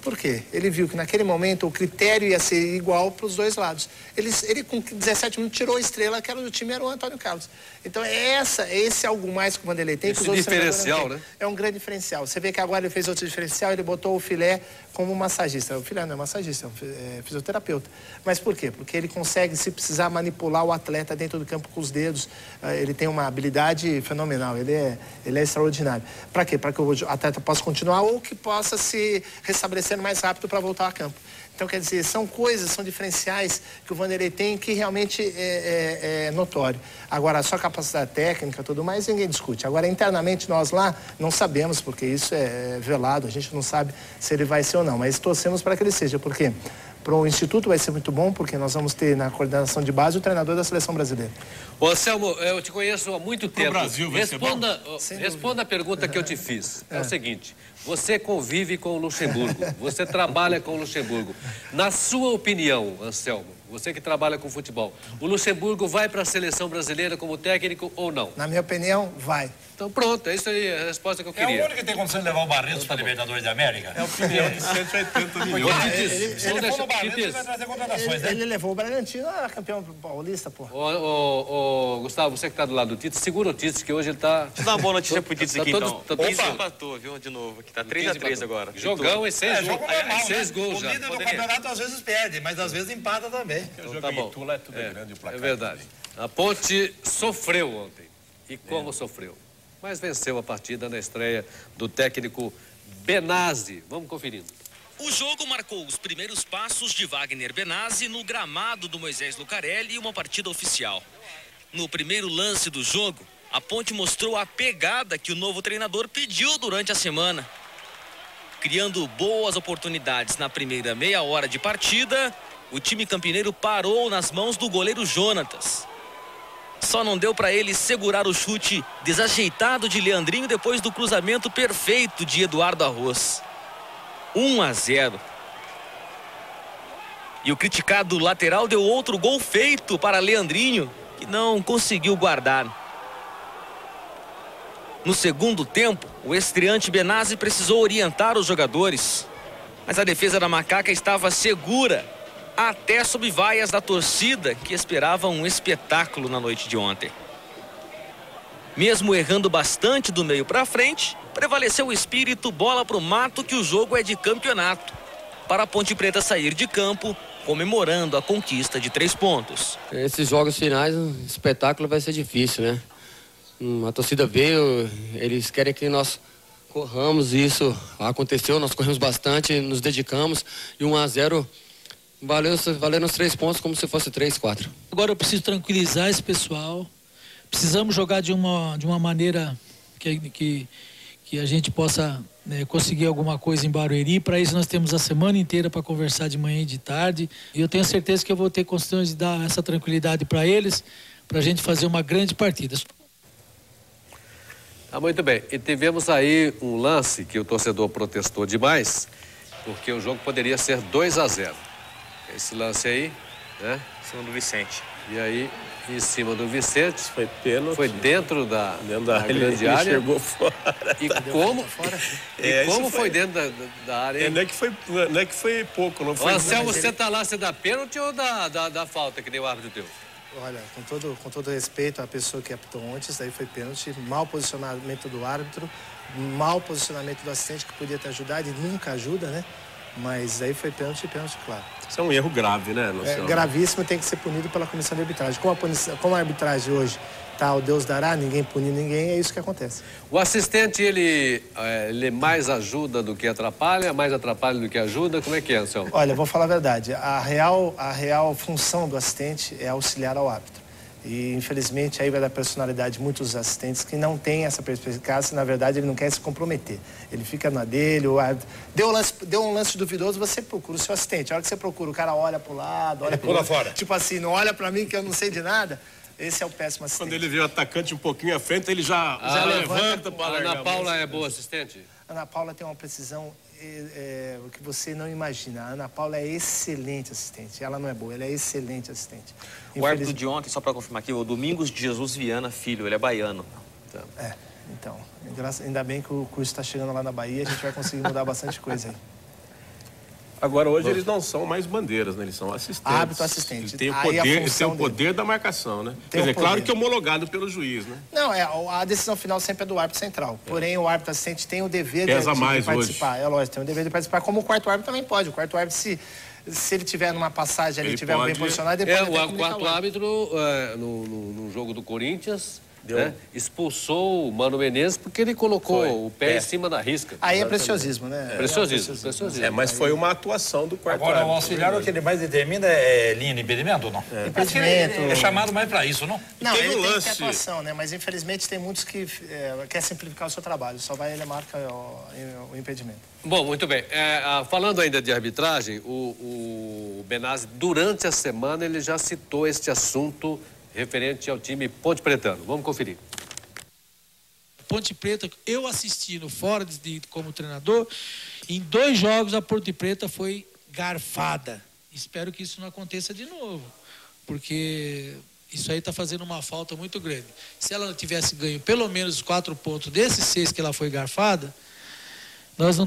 Speaker 6: Por quê? Ele viu que naquele momento o critério ia ser igual para os 2 lados. Ele com 17 minutos tirou a estrela que era do time, era o Antônio Carlos. Então esse algo mais que o Vanderlei tem.
Speaker 2: Esse diferencial, né?
Speaker 6: É um grande diferencial. Você vê que agora ele fez outro diferencial, ele botou o Filé como massagista. O Filé não é massagista, é fisioterapeuta. Mas por quê? Porque ele consegue, se precisar, manipular o atleta dentro do campo com os dedos. Ele tem uma habilidade fenomenal, ele é extraordinário. Para quê? Para que o atleta possa continuar ou que possa se restabelecer mais rápido para voltar a campo. Então, quer dizer, são diferenciais que o Vanderlei tem que realmente é notório. Agora, a sua capacidade técnica e tudo mais, ninguém discute. Agora, internamente, nós lá não sabemos, porque isso é velado, a gente não sabe se ele vai ser ou não, mas torcemos para que ele seja, porque para o Instituto vai ser muito bom, porque nós vamos ter na coordenação de base o treinador da seleção brasileira.
Speaker 2: Ô, Anselmo, eu te conheço há muito tempo.
Speaker 5: Brasil vai
Speaker 2: Responda a pergunta que eu te fiz. É o seguinte, você convive com o Luxemburgo, você trabalha com o Luxemburgo. Na sua opinião, Anselmo,
Speaker 9: Você que trabalha com futebol. O Luxemburgo vai para a seleção brasileira como técnico ou não?
Speaker 6: Na minha opinião, vai.
Speaker 9: Então pronto, é isso aí, a resposta que eu queria.
Speaker 4: É o único que tem condição de levar o Barretos para a Libertadores da América?
Speaker 6: É o primeiro.
Speaker 4: De 180 milhões. Ele levou no Barretos e vai trazer contratações, né?
Speaker 6: Ele levou o Bragantino a campeão paulista, pô.
Speaker 9: Gustavo, você que está do lado do Tite, segura o Tite, que hoje ele está...
Speaker 3: Deixa eu dar uma boa notícia pro Tite aqui, então.
Speaker 9: Tá todo...
Speaker 3: empatou, viu, de novo. Aqui tá 3-3 agora.
Speaker 9: Jogão e 6 gols.
Speaker 4: Normal,
Speaker 9: 6 gols
Speaker 4: o
Speaker 9: já.
Speaker 4: líder do campeonato às vezes perde, mas às vezes empata também.
Speaker 9: Então, tá bom. É verdade. A Ponte sofreu ontem. E como sofreu? Mas venceu a partida na estreia do técnico Benazzi. Vamos conferindo.
Speaker 16: O jogo marcou os primeiros passos de Wagner Benazzi no gramado do Moisés Lucarelli e uma partida oficial. No primeiro lance do jogo, a Ponte mostrou a pegada que o novo treinador pediu durante a semana. Criando boas oportunidades na primeira meia hora de partida, o time campineiro parou nas mãos do goleiro Jonatas. Só não deu para ele segurar o chute desajeitado de Leandrinho depois do cruzamento perfeito de Eduardo Arroz. 1-0. E o criticado lateral deu outro gol feito para Leandrinho, que não conseguiu guardar. No segundo tempo, o estreante Benazzi precisou orientar os jogadores, mas a defesa da Macaca estava segura, até sob vaias da torcida, que esperava um espetáculo na noite de ontem. Mesmo errando bastante do meio para frente, prevaleceu o espírito bola pro mato, que o jogo é de campeonato, para a Ponte Preta sair de campo comemorando a conquista de 3 pontos.
Speaker 17: Esses jogos finais, o espetáculo vai ser difícil, né? A torcida veio, eles querem que nós corramos, e isso aconteceu, nós corremos bastante, nos dedicamos, e 1-0 valeu os 3 pontos como se fosse 3, 4.
Speaker 18: Agora eu preciso tranquilizar esse pessoal, precisamos jogar de uma maneira que a gente possa conseguir alguma coisa em Barueri. Para isso nós temos a semana inteira para conversar de manhã e de tarde, e eu tenho certeza que eu vou ter condições de dar essa tranquilidade para eles, para a gente fazer uma grande partida.
Speaker 9: Muito bem, e tivemos aí um lance que o torcedor protestou demais, porque o jogo poderia ser 2-0. Esse lance aí, né?
Speaker 3: Em cima do Vicente.
Speaker 9: E aí, em cima do Vicente,
Speaker 5: foi pênalti.
Speaker 9: Foi dentro da grande
Speaker 5: ele
Speaker 9: área.
Speaker 5: Chegou fora.
Speaker 9: E como foi dentro da área?
Speaker 5: Não é que foi pouco, não foi.
Speaker 9: Anselmo, você tá lá, você dá pênalti ou dá falta, que nem o árbitro deu?
Speaker 6: Olha, com todo respeito à pessoa que apitou ontem, isso daí foi pênalti, mau posicionamento do árbitro, mau posicionamento do assistente, que podia ter ajudado e nunca ajuda, né? Mas aí foi pênalti, claro.
Speaker 5: Isso é um erro grave, né, Luciano?
Speaker 6: É gravíssimo, tem que ser punido pela comissão de arbitragem. Como a arbitragem hoje tá, o Deus dará, ninguém pune ninguém, é isso que acontece.
Speaker 9: O assistente, ele mais ajuda do que atrapalha, mais atrapalha do que ajuda? Como é que é, Anselmo?
Speaker 6: Olha, vou falar a verdade. A real função do assistente é auxiliar ao árbitro. E, infelizmente, aí vai dar personalidade de muitos assistentes que não têm essa perspicácia. Na verdade, ele não quer se comprometer. Ele fica na dele, o árbitro... Deu um lance duvidoso, você procura o seu assistente. A hora que você procura, o cara olha pro lado, olha pro outro. Fora. Tipo assim, não olha pra mim que eu não sei de nada. Esse é o péssimo assistente.
Speaker 5: Quando ele vê o atacante um pouquinho à frente, ele já levanta para largar.
Speaker 9: Ana Paula é boa assistente?
Speaker 6: Ana Paula tem uma precisão que você não imagina. A Ana Paula é excelente assistente. Ela não é boa, ela é excelente assistente.
Speaker 3: O árbitro de ontem, só para confirmar aqui, o Domingos de Jesus Viana Filho, ele é baiano.
Speaker 6: Então, ainda bem que o curso está chegando lá na Bahia, a gente vai conseguir mudar bastante coisa aí.
Speaker 5: Agora, hoje eles não são mais bandeiras, né? Eles são assistentes.
Speaker 6: Árbitro assistente.
Speaker 5: Ele tem o poder da marcação, né? Quer dizer, claro que é homologado pelo juiz, né?
Speaker 6: Não, a decisão final sempre é do árbitro central. Porém, o árbitro assistente tem o dever
Speaker 5: de
Speaker 6: participar.
Speaker 5: Hoje.
Speaker 6: É lógico, tem o dever de participar, como o quarto árbitro também pode. O quarto árbitro, se ele tiver numa passagem ali, tiver bem posicionado, ele pode
Speaker 9: o quarto árbitro, no jogo do Corinthians... expulsou o Mano Menezes porque ele colocou o pé em cima da risca.
Speaker 6: Aí é preciosismo, né?
Speaker 9: Preciosismo.
Speaker 5: Mas foi uma atuação do quarto
Speaker 4: árbitro.
Speaker 5: Agora,
Speaker 4: o auxiliar, o que ele mais determina é linha de impedimento ou não?
Speaker 6: Impedimento.
Speaker 4: É chamado mais para isso, não?
Speaker 6: Não, ele tem que ter atuação, né? Mas infelizmente tem muitos que quer simplificar o seu trabalho. Só vai ele marca o impedimento.
Speaker 9: Bom, muito bem. Falando ainda de arbitragem, o Benazzi, durante a semana, ele já citou este assunto referente ao time Ponte Pretano. Vamos conferir.
Speaker 18: Ponte Preta, eu assistindo fora como treinador, em 2 jogos a Ponte Preta foi garfada. Espero que isso não aconteça de novo, porque isso aí está fazendo uma falta muito grande. Se ela tivesse ganho pelo menos 4 pontos desses 6 que ela foi garfada, nós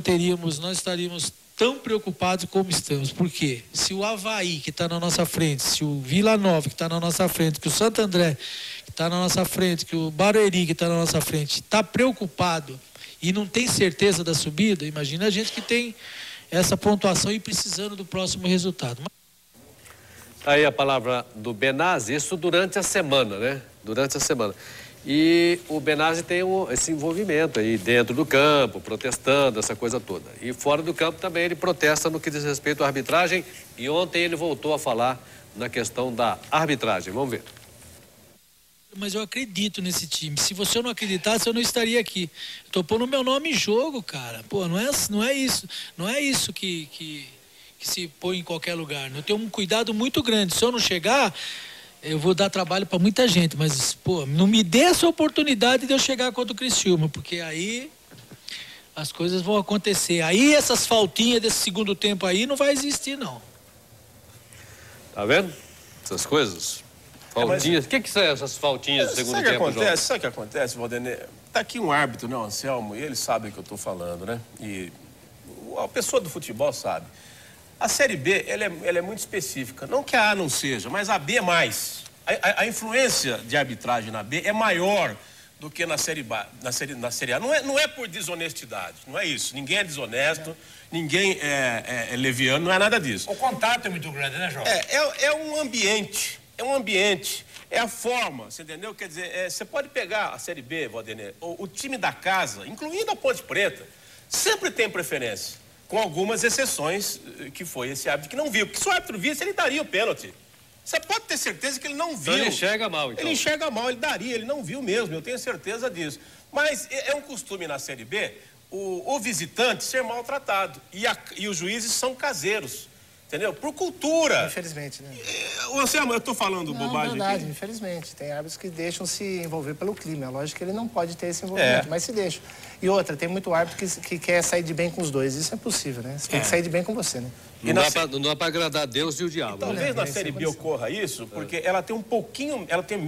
Speaker 18: estaríamos tão preocupados como estamos. Por quê? Se o Avaí, que está na nossa frente, se o Vila Nova, que está na nossa frente, que o Santo André, que está na nossa frente, que o Barueri, que está na nossa frente, está preocupado e não tem certeza da subida, imagina a gente que tem essa pontuação e precisando do próximo resultado.
Speaker 9: Aí a palavra do Benazzi, isso durante a semana, né? Durante a semana. E o Benazzi tem esse envolvimento aí dentro do campo, protestando, essa coisa toda. E fora do campo também ele protesta no que diz respeito à arbitragem. E ontem ele voltou a falar na questão da arbitragem. Vamos ver.
Speaker 18: Mas eu acredito nesse time. Se você não acreditasse, eu não estaria aqui. Estou pondo meu nome em jogo, cara. Pô, não é isso que se põe em qualquer lugar. Eu tenho um cuidado muito grande. Se eu não chegar, eu vou dar trabalho para muita gente. Mas, pô, não me dê essa oportunidade de eu chegar contra o Criciúma, porque aí as coisas vão acontecer. Aí essas faltinhas desse segundo tempo aí não vai existir, não.
Speaker 9: Tá vendo? Essas coisas. Faltinhas. O que são essas faltinhas do segundo tempo, João?
Speaker 5: Sabe o que acontece, Valdene? Tá aqui um árbitro, né, o Anselmo, e ele sabe o que eu tô falando, né? E a pessoa do futebol sabe. A Série B, ela é muito específica. Não que a A não seja, mas a B é mais. A influência de arbitragem na B é maior do que na Série A. Não é por desonestidade, não é isso. Ninguém é desonesto, ninguém é leviano, não é nada disso.
Speaker 4: O contato é muito grande, né, João?
Speaker 5: É um ambiente. É um ambiente, é a forma, você entendeu? Quer dizer, você pode pegar a Série B, Valdene, o time da casa, incluindo a Ponte Preta, sempre tem preferência, com algumas exceções, que foi esse árbitro que não viu. Porque se o árbitro visse, ele daria o pênalti. Você pode ter certeza que ele não viu.
Speaker 9: Então ele enxerga mal, então.
Speaker 5: Ele enxerga mal, ele daria, ele não viu mesmo, eu tenho certeza disso. Mas é um costume na Série B o visitante ser maltratado. E os juízes são caseiros. Entendeu? Por cultura.
Speaker 6: Infelizmente, né?
Speaker 5: Anselmo, eu tô falando bobagem
Speaker 6: verdade,
Speaker 5: aqui.
Speaker 6: Infelizmente. Tem árbitros que deixam se envolver pelo clima. É lógico que ele não pode ter esse envolvimento, mas se deixa. E outra, tem muito árbitro que quer sair de bem com os dois. Isso é possível, né? Você tem que sair de bem com você, né?
Speaker 9: Não dá pra agradar Deus e o diabo.
Speaker 5: Talvez na Série B ocorra isso, porque ela tem um pouquinho, ela tem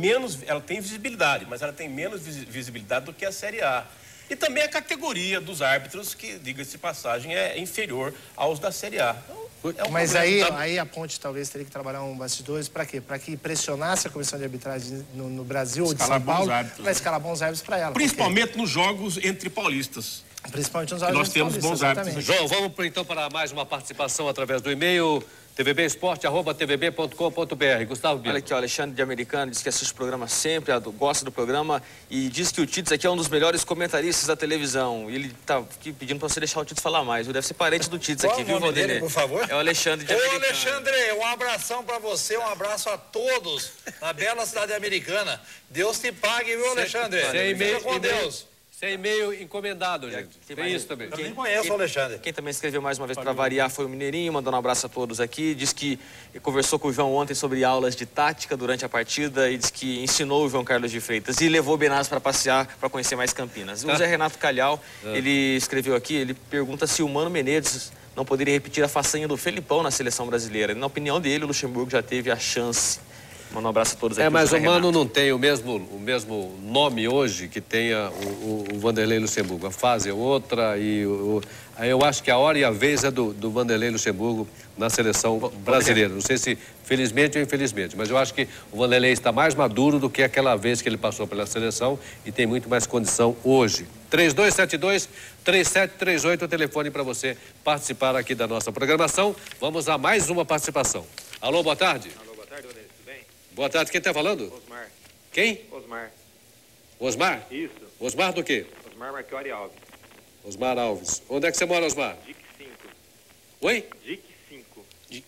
Speaker 5: visibilidade, mas ela tem menos visibilidade do que a Série A. E também a categoria dos árbitros, que, diga-se de passagem, é inferior aos da Série A. Então,
Speaker 6: mas aí a Ponte talvez teria que trabalhar um bastidores para quê? Para que pressionasse a comissão de arbitragem no Brasil ou de São Paulo para escalar bons árbitros para ela.
Speaker 5: Principalmente nos jogos entre paulistas.
Speaker 6: Principalmente nos jogos
Speaker 5: nós temos bons árbitros.
Speaker 9: João, vamos então para mais uma participação através do e-mail tvbesporte@tvb.com.br. Gustavo Bino.
Speaker 3: Olha aqui, o Alexandre de Americano diz que assiste o programa sempre, gosta do programa e diz que o Tits aqui é um dos melhores comentaristas da televisão. E ele tá aqui pedindo para você deixar o Tits falar mais. Deve ser parente do Tits aqui, viu, Valdene?
Speaker 4: Por favor.
Speaker 3: É o Alexandre de Americano.
Speaker 4: Ô, Alexandre, um abração para você, um abraço a todos na bela cidade americana. Deus te pague, viu, Alexandre?
Speaker 9: Seja com Deus. Sem e-mail encomendado, gente. Tem isso também.
Speaker 4: Eu nem conheço o Alexandre.
Speaker 3: Quem também escreveu mais uma vez para variar foi o Mineirinho, mandando um abraço a todos aqui. Diz que conversou com o João ontem sobre aulas de tática durante a partida e diz que ensinou o João Carlos de Freitas e levou o Benazzi para passear, para conhecer mais Campinas. O Zé Renato Calhau, ele escreveu aqui, ele pergunta se o Mano Menezes não poderia repetir a façanha do Felipão na seleção brasileira. Na opinião dele, o Luxemburgo já teve a chance. Manda um abraço a todos aqui.
Speaker 9: Mas o Mano não tem o mesmo nome hoje que tenha o Vanderlei Luxemburgo. A fase é outra e eu acho que a hora e a vez é do Vanderlei Luxemburgo na seleção brasileira. Não sei se felizmente ou infelizmente, mas eu acho que o Vanderlei está mais maduro do que aquela vez que ele passou pela seleção e tem muito mais condição hoje. 3272-3738 é o telefone para você participar aqui da nossa programação. Vamos a mais uma participação. Alô, boa tarde. Boa tarde, quem está falando?
Speaker 19: Osmar.
Speaker 9: Quem?
Speaker 19: Osmar.
Speaker 9: Osmar?
Speaker 19: Isso.
Speaker 9: Osmar do quê?
Speaker 19: Osmar Marchiori Alves.
Speaker 9: Osmar Alves. Onde é que você mora, Osmar?
Speaker 19: DIC 5.
Speaker 9: Oi?
Speaker 19: DIC 5.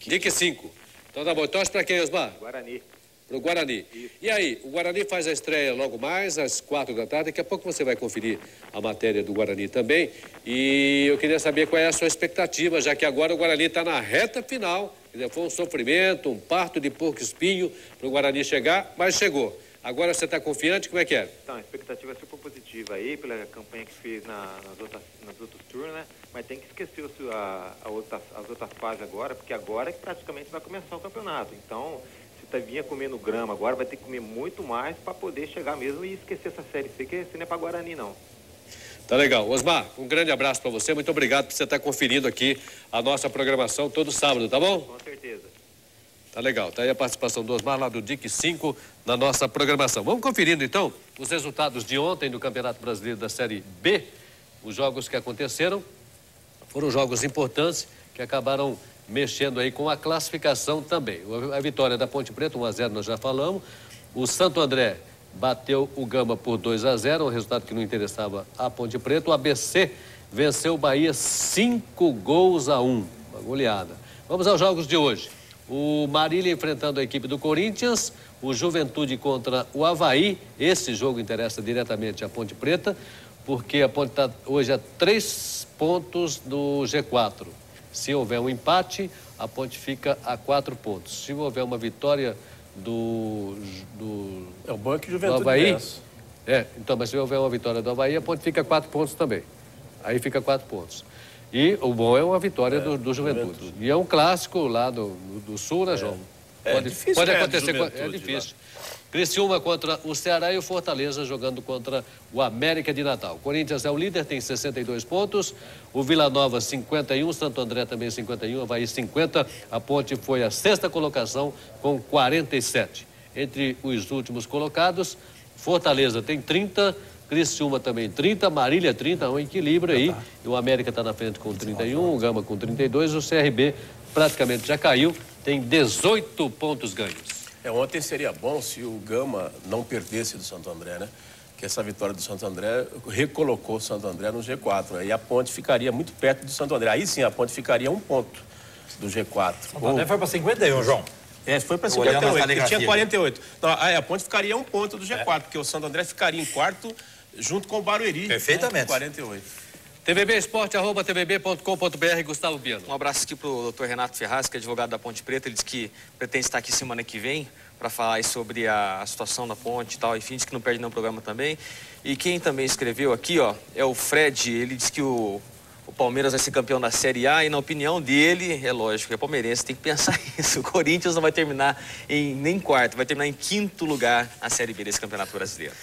Speaker 9: DIC 5. Então tá bom. Torce para quem, Osmar?
Speaker 19: Guarani.
Speaker 9: Pro Guarani. Isso. E aí, o Guarani faz a estreia logo mais, às 4 da tarde. Daqui a pouco você vai conferir a matéria do Guarani também. E eu queria saber qual é a sua expectativa, já que agora o Guarani está na reta final. Foi um sofrimento, um parto de porco-espinho para o Guarani chegar, mas chegou. Agora você está confiante? Como é que é?
Speaker 19: Então, a expectativa é super positiva aí, pela campanha que fez nas outros turnos, né? Mas tem que esquecer as outras fases agora, porque agora é que praticamente vai começar o campeonato. Então, se vinha comendo grama agora, vai ter que comer muito mais para poder chegar mesmo e esquecer essa Série C, que esse não é para Guarani, não.
Speaker 9: Tá legal. Osmar, um grande abraço para você. Muito obrigado por você estar conferindo aqui a nossa programação todo sábado, tá bom?
Speaker 19: Com certeza.
Speaker 9: Tá legal. Tá aí a participação do Osmar lá do DIC 5 na nossa programação. Vamos conferindo, então, os resultados de ontem do Campeonato Brasileiro da Série B. Os jogos que aconteceram foram jogos importantes que acabaram mexendo aí com a classificação também. A vitória da Ponte Preta, 1-0, nós já falamos. O Santo André bateu o Gama por 2-0, um resultado que não interessava a Ponte Preta. O ABC venceu o Bahia 5-1, uma goleada. Vamos aos jogos de hoje. O Marília enfrentando a equipe do Corinthians, o Juventude contra o Avaí. Esse jogo interessa diretamente a Ponte Preta, porque a Ponte está hoje a 3 pontos do G4. Se houver um empate, a Ponte fica a 4 pontos. Se houver uma vitória
Speaker 5: É o bom que o Juventude
Speaker 9: Avaí,
Speaker 5: vence.
Speaker 9: então, mas se houver uma vitória do Avaí, a Ponte fica a 4 pontos também. Aí fica 4 pontos. E o bom é uma vitória do Juventude. E é um clássico lá do Sul, né, João? Pode acontecer. É difícil. Criciúma contra o Ceará e o Fortaleza jogando contra o América de Natal. O Corinthians é o líder, tem 62 pontos. O Vila Nova, 51. Santo André também 51. Avaí, 50. A Ponte foi a 6ª colocação com 47. Entre os últimos colocados, Fortaleza tem 30. Criciúma também 30, Marília 30, um equilíbrio aí. E o América está na frente com 31, o Gama com 32, o CRB praticamente já caiu, tem 18 pontos ganhos.
Speaker 5: Ontem seria bom se o Gama não perdesse do Santo André, né? Que essa vitória do Santo André recolocou o Santo André no G4. Aí a Ponte ficaria muito perto do Santo André. Aí sim, a Ponte ficaria 1 ponto do G4.
Speaker 4: O Santo André foi para 51, João.
Speaker 5: Foi para 58, porque tinha 48. Então, a Ponte ficaria 1 ponto do G4, porque o Santo André ficaria em quarto junto com o Barueri.
Speaker 4: Perfeitamente.
Speaker 5: Né, 48.
Speaker 9: tvbesporte@tvb.com.br, Gustavo Biano.
Speaker 3: Um abraço aqui pro doutor Renato Ferraz, que é advogado da Ponte Preta. Ele disse que pretende estar aqui semana que vem para falar aí sobre a situação da Ponte e tal. Enfim, disse que não perde nenhum programa também. E quem também escreveu aqui, ó, é o Fred. Ele disse que o Palmeiras vai ser campeão da Série A e, na opinião dele, é lógico, é palmeirense, tem que pensar isso. O Corinthians não vai terminar nem quarto, vai terminar em 5º lugar a Série B desse Campeonato Brasileiro.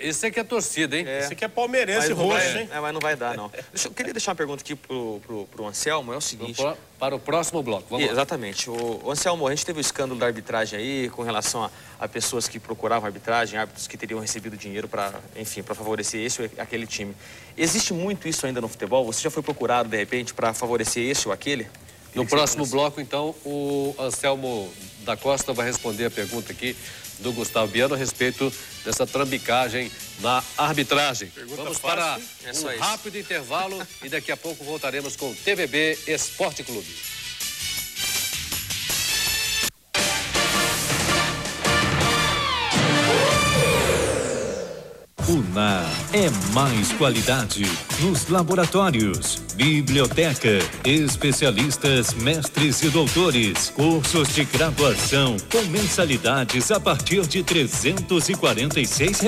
Speaker 9: Isso é que é torcida, hein?
Speaker 5: Isso aqui é palmeirense roxo, hein?
Speaker 3: Mas não vai dar, não. Eu queria deixar uma pergunta aqui pro Anselmo, é o seguinte...
Speaker 9: Para o próximo bloco, vamos lá.
Speaker 3: Exatamente. O Anselmo, a gente teve o escândalo da arbitragem aí, com relação a pessoas que procuravam arbitragem, árbitros que teriam recebido dinheiro para favorecer esse ou aquele time. Existe muito isso ainda no futebol? Você já foi procurado, de repente, para favorecer esse ou aquele?
Speaker 9: No próximo bloco, então, o Anselmo da Costa vai responder a pergunta aqui do Gustavo Biano a respeito dessa trambicagem na arbitragem. Vamos para um rápido intervalo e daqui a pouco voltaremos com o TVB Esporte Clube.
Speaker 1: Unar é mais qualidade nos laboratórios, biblioteca, especialistas, mestres e doutores, cursos de graduação com mensalidades a partir de R$ 346.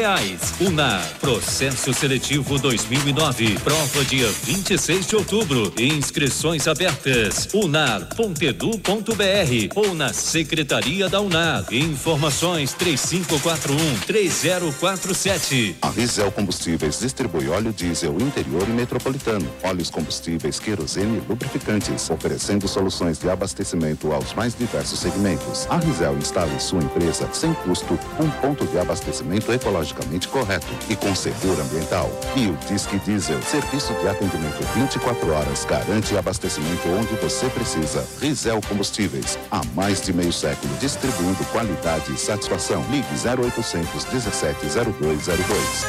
Speaker 1: Unar, processo seletivo 2009, prova dia 26 de outubro, inscrições abertas, unar.edu.br ou na Secretaria da Unar. Informações 3541-3047.
Speaker 20: A Risel Combustíveis distribui óleo diesel interior e metropolitano, óleos combustíveis, querosene e lubrificantes, oferecendo soluções de abastecimento aos mais diversos segmentos. A Risel instala em sua empresa, sem custo, um ponto de abastecimento ecologicamente correto e com seguro ambiental. E o Disque Diesel, serviço de atendimento 24 horas, garante abastecimento onde você precisa. Risel Combustíveis, há mais de meio século, distribuindo qualidade e satisfação. Ligue 0800 17 0202.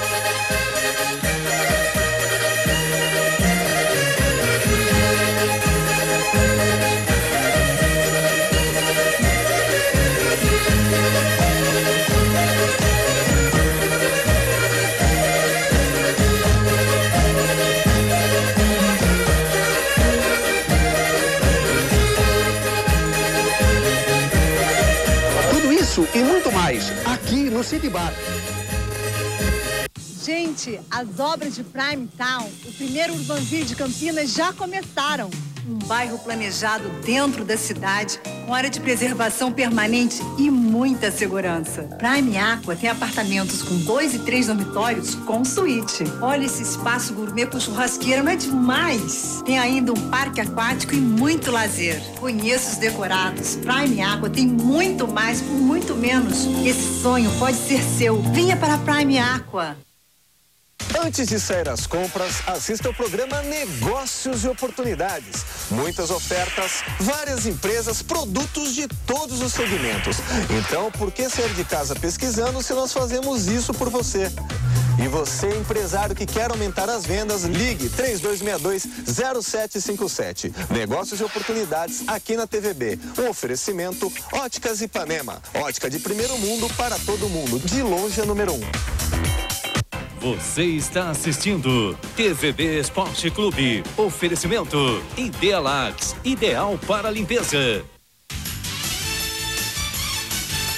Speaker 21: Isso e muito mais, aqui no City Bar.
Speaker 22: Gente, as obras de Prime Town, o primeiro Urbanville de Campinas, já começaram. Um bairro planejado dentro da cidade, com área de preservação permanente e muita segurança. Prime Aqua tem apartamentos com 2 e 3 dormitórios com suíte. Olha esse espaço gourmet com churrasqueira, não é demais? Tem ainda um parque aquático e muito lazer. Conheça os decorados. Prime Aqua tem muito mais por muito menos. Esse sonho pode ser seu. Venha para a Prime Aqua.
Speaker 21: Antes de sair às compras, assista ao programa Negócios e Oportunidades. Muitas ofertas, várias empresas, produtos de todos os segmentos. Então, por que sair de casa pesquisando se nós fazemos isso por você? E você, empresário que quer aumentar as vendas, ligue 3262-0757. Negócios e Oportunidades aqui na TVB. Um oferecimento Óticas Ipanema. Ótica de primeiro mundo para todo mundo. De longe a número 1.
Speaker 1: Você está assistindo TVB Esporte Clube. Oferecimento Idealax, ideal para limpeza.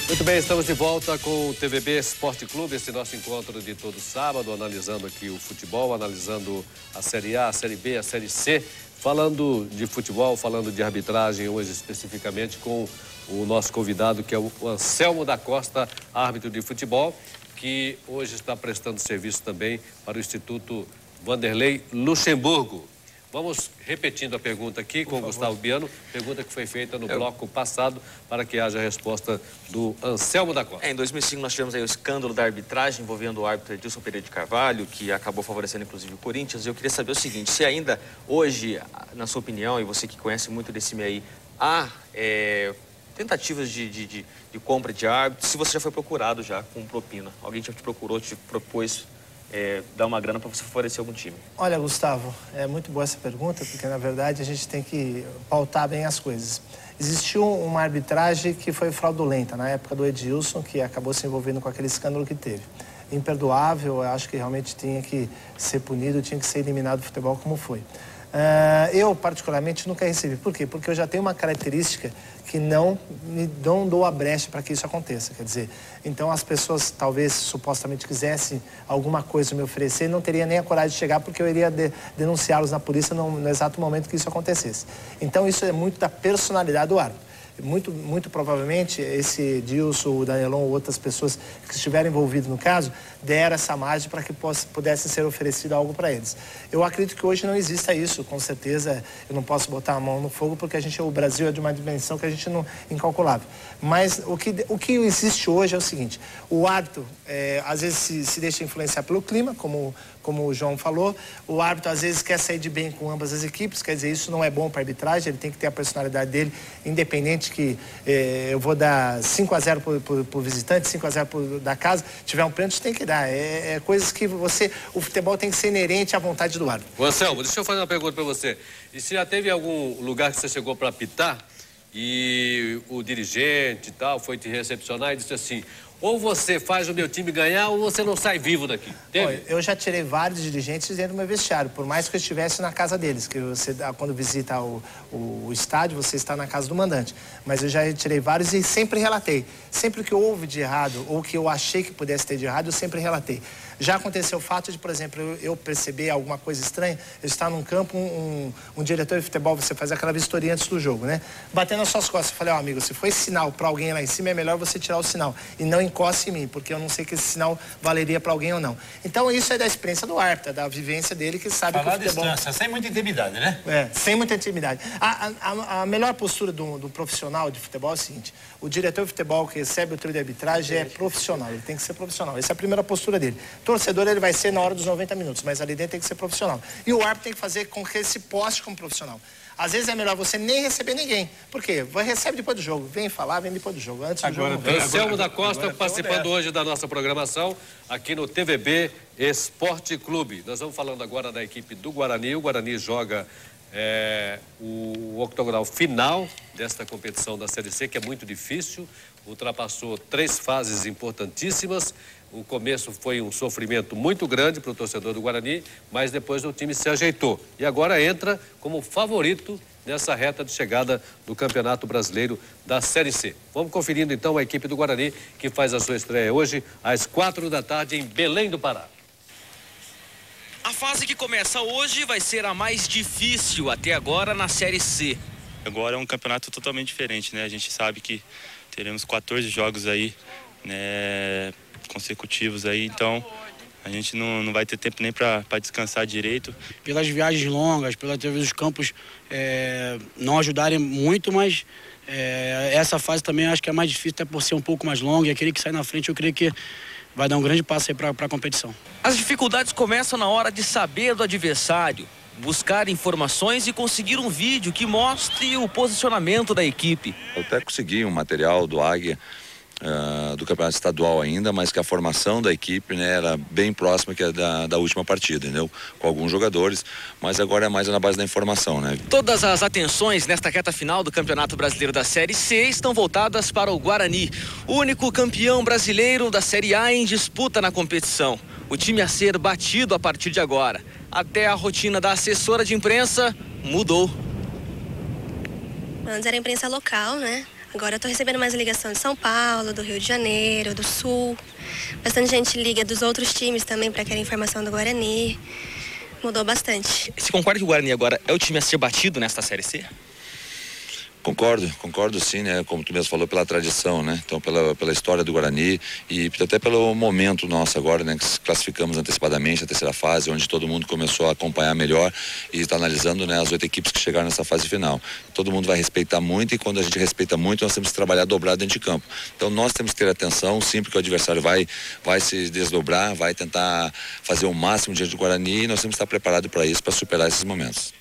Speaker 2: Muito bem, estamos de volta com o TVB Esporte Clube, esse nosso encontro de todo sábado, analisando aqui o futebol, analisando a Série A, a Série B, a Série C, falando de futebol, falando de arbitragem, hoje especificamente com o nosso convidado, que é o Anselmo da Costa, árbitro de futebol, que hoje está prestando serviço também para o Instituto Vanderlei Luxemburgo. Vamos repetindo a pergunta aqui com o Gustavo Biano, pergunta que foi feita no bloco passado, para que haja a resposta do Anselmo da Costa.
Speaker 3: Em 2005 nós tivemos aí o escândalo da arbitragem envolvendo o árbitro Edilson Pereira de Carvalho, que acabou favorecendo inclusive o Corinthians. Eu queria saber o seguinte, se ainda hoje, na sua opinião, e você que conhece muito desse meio aí, há tentativas de compra de árbitros, se você já foi procurado já com propina. Alguém já te procurou, te propôs dar uma grana para você favorecer algum time?
Speaker 6: Olha, Gustavo, é muito boa essa pergunta, porque na verdade a gente tem que pautar bem as coisas. Existiu uma arbitragem que foi fraudulenta na época do Edilson, que acabou se envolvendo com aquele escândalo que teve. Imperdoável, eu acho que realmente tinha que ser punido, tinha que ser eliminado do futebol como foi. Eu, particularmente, nunca recebi. Por quê? Porque eu já tenho uma característica que não dou a brecha para que isso aconteça. Quer dizer, então as pessoas talvez supostamente quisessem alguma coisa me oferecer, não teria nem a coragem de chegar, porque eu iria denunciá-los na polícia no exato momento que isso acontecesse. Então isso é muito da personalidade do árbitro. Muito provavelmente esse Edilson, o Danelon ou outras pessoas que estiveram envolvidas no caso deram essa margem para que pudesse ser oferecido algo para eles. Eu acredito que hoje não exista isso, com certeza eu não posso botar a mão no fogo, porque o Brasil é de uma dimensão que a gente não incalculável. Mas o que existe hoje é o seguinte: o árbitro às vezes se deixa influenciar pelo clima, como o João falou. O árbitro às vezes quer sair de bem com ambas as equipes, quer dizer, isso não é bom para a arbitragem, ele tem que ter a personalidade dele, independente que eu vou dar 5-0 pro visitante, 5-0 da casa, tiver um pênalti, tem que dar. Coisas que o futebol tem que ser inerente à vontade do árbitro.
Speaker 2: Ô Anselmo, deixa eu fazer uma pergunta para você. E se já teve algum lugar que você chegou para apitar e o dirigente e tal foi te recepcionar e disse assim: ou você faz o meu time ganhar ou você não sai vivo daqui?
Speaker 6: Olha, eu já tirei vários dirigentes dentro do meu vestiário, por mais que eu estivesse na casa deles, que você, quando visita o estádio, você está na casa do mandante. Mas eu já tirei vários e sempre relatei. Sempre que houve de errado ou que eu achei que pudesse ter de errado, eu sempre relatei. Já aconteceu o fato de, por exemplo, eu perceber alguma coisa estranha, eu estar num campo, um diretor de futebol, você faz aquela vistoria antes do jogo, né? Batendo nas suas costas, eu falei: ó, amigo, se foi sinal para alguém lá em cima, é melhor você tirar o sinal e não encoste em mim, porque eu não sei que esse sinal valeria para alguém ou não. Então isso é da experiência do árbitro, da vivência dele, que sabe que o futebol...
Speaker 4: distância, sem muita intimidade, né?
Speaker 6: Sem muita intimidade. A melhor postura do profissional de futebol é o seguinte: o diretor de futebol que recebe o trio de arbitragem é profissional, ele tem que ser profissional. Essa é a primeira postura dele. Torcedor, ele vai ser na hora dos 90 minutos, mas ali dentro tem que ser profissional. E o árbitro tem que fazer com que ele se poste como profissional. Às vezes é melhor você nem receber ninguém. Por quê? Recebe depois do jogo. Vem falar, vem depois do jogo. Antes do jogo.
Speaker 2: Anselmo da Costa participando hoje da nossa programação aqui no TVB Esporte Clube. Nós vamos falando agora da equipe do Guarani. O Guarani joga o octogonal final desta competição da Série C, que é muito difícil. Ultrapassou 3 fases importantíssimas. O começo foi um sofrimento muito grande para o torcedor do Guarani, mas depois o time se ajeitou. E agora entra como favorito
Speaker 9: nessa reta de chegada do Campeonato Brasileiro da Série C. Vamos conferindo então a equipe do Guarani, que faz a sua estreia hoje às 4 da tarde em Belém do Pará.
Speaker 16: A fase que começa hoje vai ser a mais difícil até agora na Série C.
Speaker 7: Agora é um campeonato totalmente diferente, né? A gente sabe que teremos 14 jogos aí, né, consecutivos aí, então a gente não vai ter tempo nem para descansar direito.
Speaker 8: Pelas viagens longas, pelas vezes os campos não ajudarem muito, mas essa fase também acho que é mais difícil, até por ser um pouco mais longa, e aquele que sai na frente eu creio que vai dar um grande passo aí para a competição.
Speaker 16: As dificuldades começam na hora de saber do adversário, buscar informações e conseguir um vídeo que mostre o posicionamento da equipe.
Speaker 23: Eu até consegui um material do Águia, do campeonato estadual ainda, mas que a formação da equipe, né, era bem próxima que a da última partida, entendeu? Com alguns jogadores, mas agora é mais na base da informação, né?
Speaker 16: Todas as atenções nesta reta final do Campeonato Brasileiro da Série C estão voltadas para o Guarani, o único campeão brasileiro da Série A em disputa na competição. O time a ser batido a partir de agora. Até a rotina da assessora de imprensa mudou.
Speaker 24: Antes era a imprensa local, né? Agora eu tô recebendo mais ligação de São Paulo, do Rio de Janeiro, do Sul. Bastante gente liga dos outros times também para querer informação do Guarani. Mudou bastante.
Speaker 16: Você concorda que o Guarani agora é o time a ser batido nesta Série C?
Speaker 23: Concordo sim, né? Como tu mesmo falou, pela tradição, né? Então, pela história do Guarani e até pelo momento nosso agora, né? Que classificamos antecipadamente a terceira fase, onde todo mundo começou a acompanhar melhor e está analisando, né, as 8 equipes que chegaram nessa fase final. Todo mundo vai respeitar muito e quando a gente respeita muito, nós temos que trabalhar dobrado dentro de campo. Então, nós temos que ter atenção, sim, porque o adversário vai se desdobrar, vai tentar fazer o máximo diante do Guarani e nós temos que estar preparados para isso, para superar esses momentos.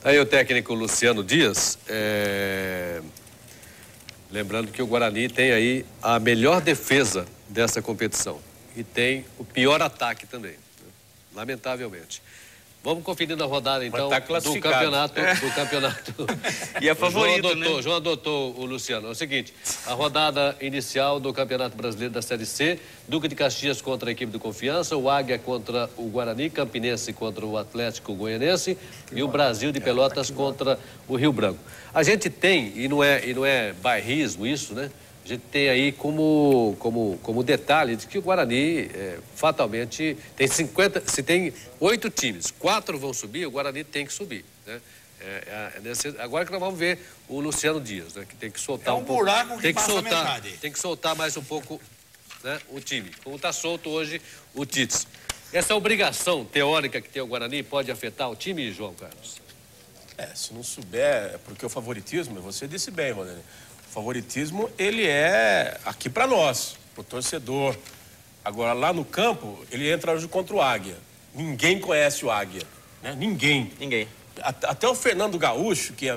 Speaker 9: Aí o técnico Luciano Dias, lembrando que o Guarani tem aí a melhor defesa dessa competição e tem o pior ataque também, lamentavelmente. Vamos conferindo a rodada então do campeonato.
Speaker 3: E é favorito,
Speaker 9: João adotou o Luciano. É o seguinte, a rodada inicial do Campeonato Brasileiro da Série C, Duque de Caxias contra a equipe do Confiança, o Águia contra o Guarani, Campinense contra o Atlético Goianense e o Brasil de Pelotas contra o Rio Branco. A gente tem, e não é bairrismo isso, né? A gente tem aí como detalhe de que o Guarani fatalmente tem 50, se tem 8 times, 4 vão subir, o Guarani tem que subir, né? Agora que nós vamos ver o Luciano Dias, né? Que tem que soltar um pouco,
Speaker 4: buraco que passa metade.
Speaker 9: Tem que soltar mais um pouco, né, o time. Como está solto hoje o Tite. Essa obrigação teórica que tem o Guarani pode afetar o time, João Carlos?
Speaker 5: Se não souber, porque o favoritismo, você disse bem, Rodrigo. O favoritismo, ele é aqui para nós, pro torcedor. Agora, lá no campo, ele entra hoje contra o Águia. Ninguém conhece o Águia, né? Ninguém. Até o Fernando Gaúcho, que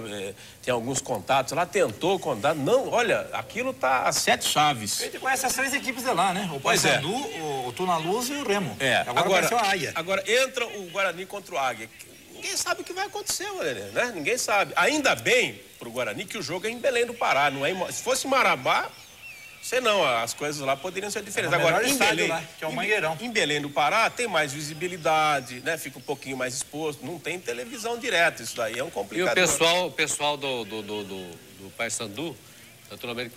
Speaker 5: tem alguns contatos, lá tentou contato. Não, olha, aquilo tá a 7 chaves.
Speaker 4: A gente conhece as 3 equipes de lá, né? O Paysandu, o Tunaluz e o Remo.
Speaker 5: Agora
Speaker 4: vai ser o Águia.
Speaker 5: Agora entra o Guarani contra o Águia. Ninguém sabe o que vai acontecer, né? Ninguém sabe. Ainda bem pro Guarani que o jogo é em Belém do Pará, não é se fosse Marabá, sei não, as coisas lá poderiam ser diferentes. Agora, em Belém, lá, que é o Mangueirão. Em Belém do Pará tem mais visibilidade, né? Fica um pouquinho mais exposto, não tem televisão direta, isso daí é um complicado.
Speaker 9: E o pessoal do Paysandu, naturalmente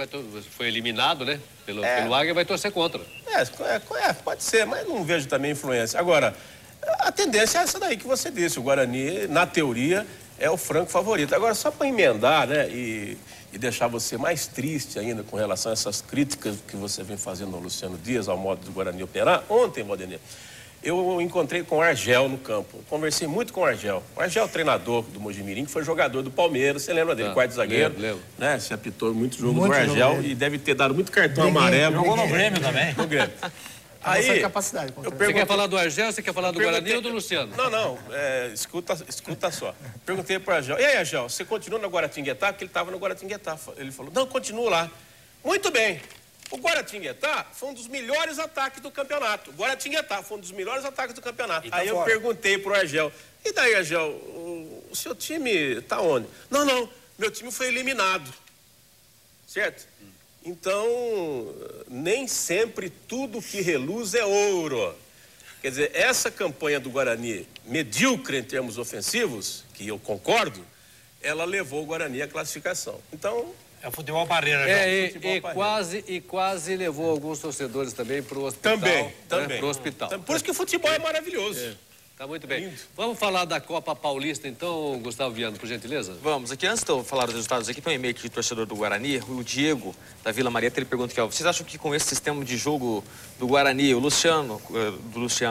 Speaker 9: foi eliminado, né? Pelo Águia, vai torcer contra.
Speaker 5: Pode ser, mas não vejo também influência. Agora, a tendência é essa daí que você disse, o Guarani, na teoria, é o franco favorito. Agora, só para emendar, né, e deixar você mais triste ainda com relação a essas críticas que você vem fazendo ao Luciano Dias, ao modo do Guarani operar, ontem, Valdenir, eu encontrei com o Argel no campo. Conversei muito com o Argel. O Argel, treinador do Mojimirim, que foi jogador do Palmeiras, você lembra dele, quarto zagueiro? Lembro. Né? Você apitou muito jogo do Argel e deve ter dado muito cartão amarelo.
Speaker 4: Jogou no Grêmio também.
Speaker 5: No Grêmio.
Speaker 6: Aí, capacidade.
Speaker 9: Você quer falar do Argel, você quer falar do Guarani ou do Luciano?
Speaker 5: Não, escuta só. Perguntei pro Argel, e aí, Argel, você continua no Guaratinguetá? Porque ele estava no Guaratinguetá. Ele falou, não, continuo lá. Muito bem. O Guaratinguetá foi um dos melhores ataques do campeonato. O Guaratinguetá foi um dos melhores ataques do campeonato. Aí eu perguntei pro Argel, e daí, Argel, o seu time tá onde? Não, meu time foi eliminado. Certo? Então, nem sempre tudo que reluz é ouro. Quer dizer, essa campanha do Guarani, medíocre em termos ofensivos, que eu concordo, ela levou o Guarani à classificação. Então...
Speaker 4: É o futebol parreira.
Speaker 9: E quase levou alguns torcedores também para o hospital.
Speaker 5: Também.
Speaker 9: Para o hospital.
Speaker 5: Por isso que o futebol é maravilhoso.
Speaker 9: Tá muito bem. Lindo. Vamos falar da Copa Paulista, então, Gustavo Viano, por gentileza?
Speaker 3: Vamos. Aqui, antes de eu falar dos resultados, aqui tem um e-mail aqui de torcedor do Guarani, o Diego, da Vila Marieta, ele pergunta aqui, ó, vocês acham que com esse sistema de jogo do Guarani, o Luciano,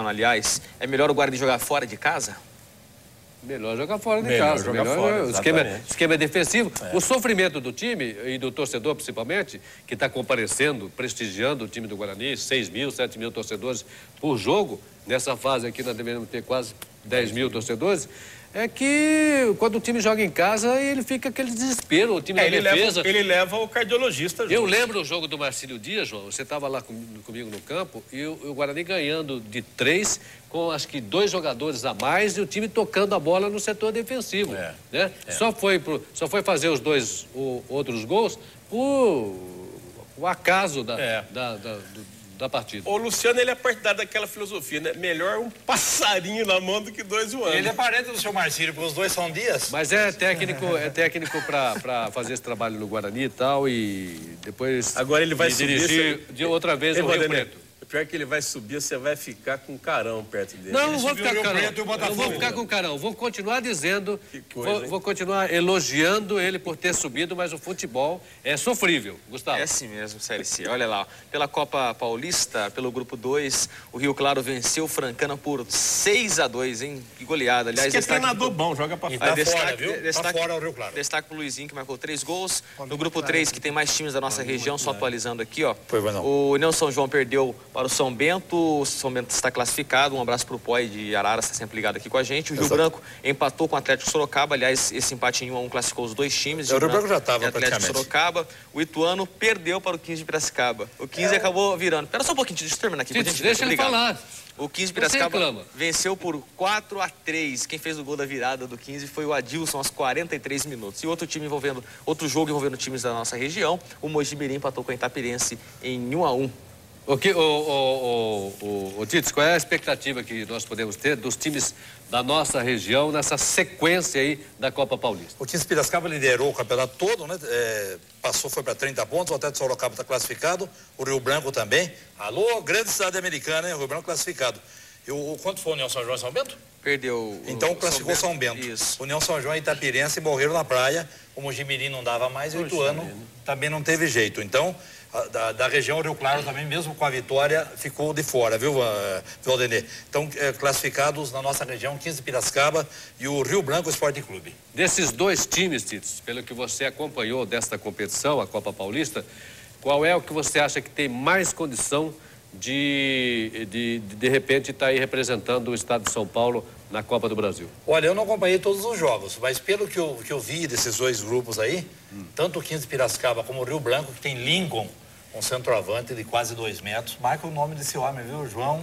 Speaker 3: aliás, é melhor o Guarani jogar fora de casa?
Speaker 9: Melhor jogar fora de casa. O esquema é defensivo. O sofrimento do time e do torcedor, principalmente, que está comparecendo, prestigiando o time do Guarani, 6 mil, 7 mil torcedores por jogo. Nessa fase aqui nós devemos ter quase 10 mil torcedores. É que quando o time joga em casa, ele fica aquele desespero, o time da defesa.
Speaker 5: Ele leva o cardiologista junto.
Speaker 9: Eu lembro o jogo do Marcílio Dias, João, você estava lá comigo no campo, e o Guarani ganhando de 3, com acho que 2 jogadores a mais, e o time tocando a bola no setor defensivo. Né? Só foi fazer os 2 outros gols por o acaso da partida.
Speaker 5: O Luciano, ele é partidário daquela filosofia, né? Melhor um passarinho na mão do que 2 voando.
Speaker 4: Ele é parente do seu Marcílio, porque os 2 são Dias.
Speaker 9: Mas é técnico para fazer esse trabalho no Guarani e tal, e depois...
Speaker 5: Agora ele vai
Speaker 9: dirigir de outra vez no Rio Preto.
Speaker 5: O pior é que ele vai subir, você vai ficar com um carão perto dele.
Speaker 9: Não vou ficar com carão. Não vou ficar com carão. Vou continuar dizendo, vou continuar elogiando ele por ter subido, mas o futebol é sofrível. Gustavo.
Speaker 3: É assim mesmo, Série C. Olha lá, pela Copa Paulista, pelo grupo 2, o Rio Claro venceu o Francana por 6-2, hein? Que goleada. Aliás,
Speaker 5: é treinador bom, joga pra
Speaker 4: fora. Tá fora, viu? Tá fora o Rio Claro.
Speaker 3: Destaque pro Luizinho, que marcou 3 gols. No grupo 3, que tem mais times da nossa região, só atualizando aqui, ó. O União São João perdeu para o São Bento. O São Bento está classificado. Um abraço para o Poi de Araras, está sempre ligado aqui com a gente. O Rio Branco empatou com o Atlético Sorocaba. Aliás, esse empate em 1-1 classificou os 2 times.
Speaker 4: O Rio Branco já estava
Speaker 3: Atlético Sorocaba. O Ituano perdeu para o 15 de Piracicaba. O 15 acabou virando. Espera só um pouquinho, deixa eu terminar aqui.
Speaker 9: Deixa ele falar.
Speaker 3: O 15 de Piracicaba venceu por 4-3. Quem fez o gol da virada do 15 foi o Adilson aos 43 minutos. E outro jogo envolvendo times da nossa região, o Mogi Mirim empatou com a Itapirense em 1-1.
Speaker 9: Tits, qual é a expectativa que nós podemos ter dos times da nossa região nessa sequência aí da Copa Paulista?
Speaker 4: O 15 Piracicaba liderou o campeonato todo, né? Foi para 30 pontos, o Atlético Sorocaba está classificado, o Rio Branco também. Alô, grande cidade americana, hein? O Rio Branco classificado. Quanto foi o União São João e São Bento?
Speaker 3: Perdeu.
Speaker 4: Então classificou São Bento. Isso. União São João e Itapirense morreram na praia. O Mogi Mirim não dava mais, e o Ituano também não teve jeito. Então, da região, o Rio Claro também, mesmo com a vitória, ficou de fora, viu, Valdenê? Então, classificados na nossa região, 15 Piracicaba e o Rio Branco Esporte Clube.
Speaker 9: Desses 2 times, Tits, pelo que você acompanhou desta competição, a Copa Paulista, qual é o que você acha que tem mais condição de repente estar aí representando o estado de São Paulo na Copa do Brasil?
Speaker 4: Olha, eu não acompanhei todos os jogos, mas pelo que eu vi desses 2 grupos aí, tanto o 15 Piracicaba como o Rio Branco, que tem Lincoln, um centroavante de quase 2 metros. Marca o nome desse homem, viu? João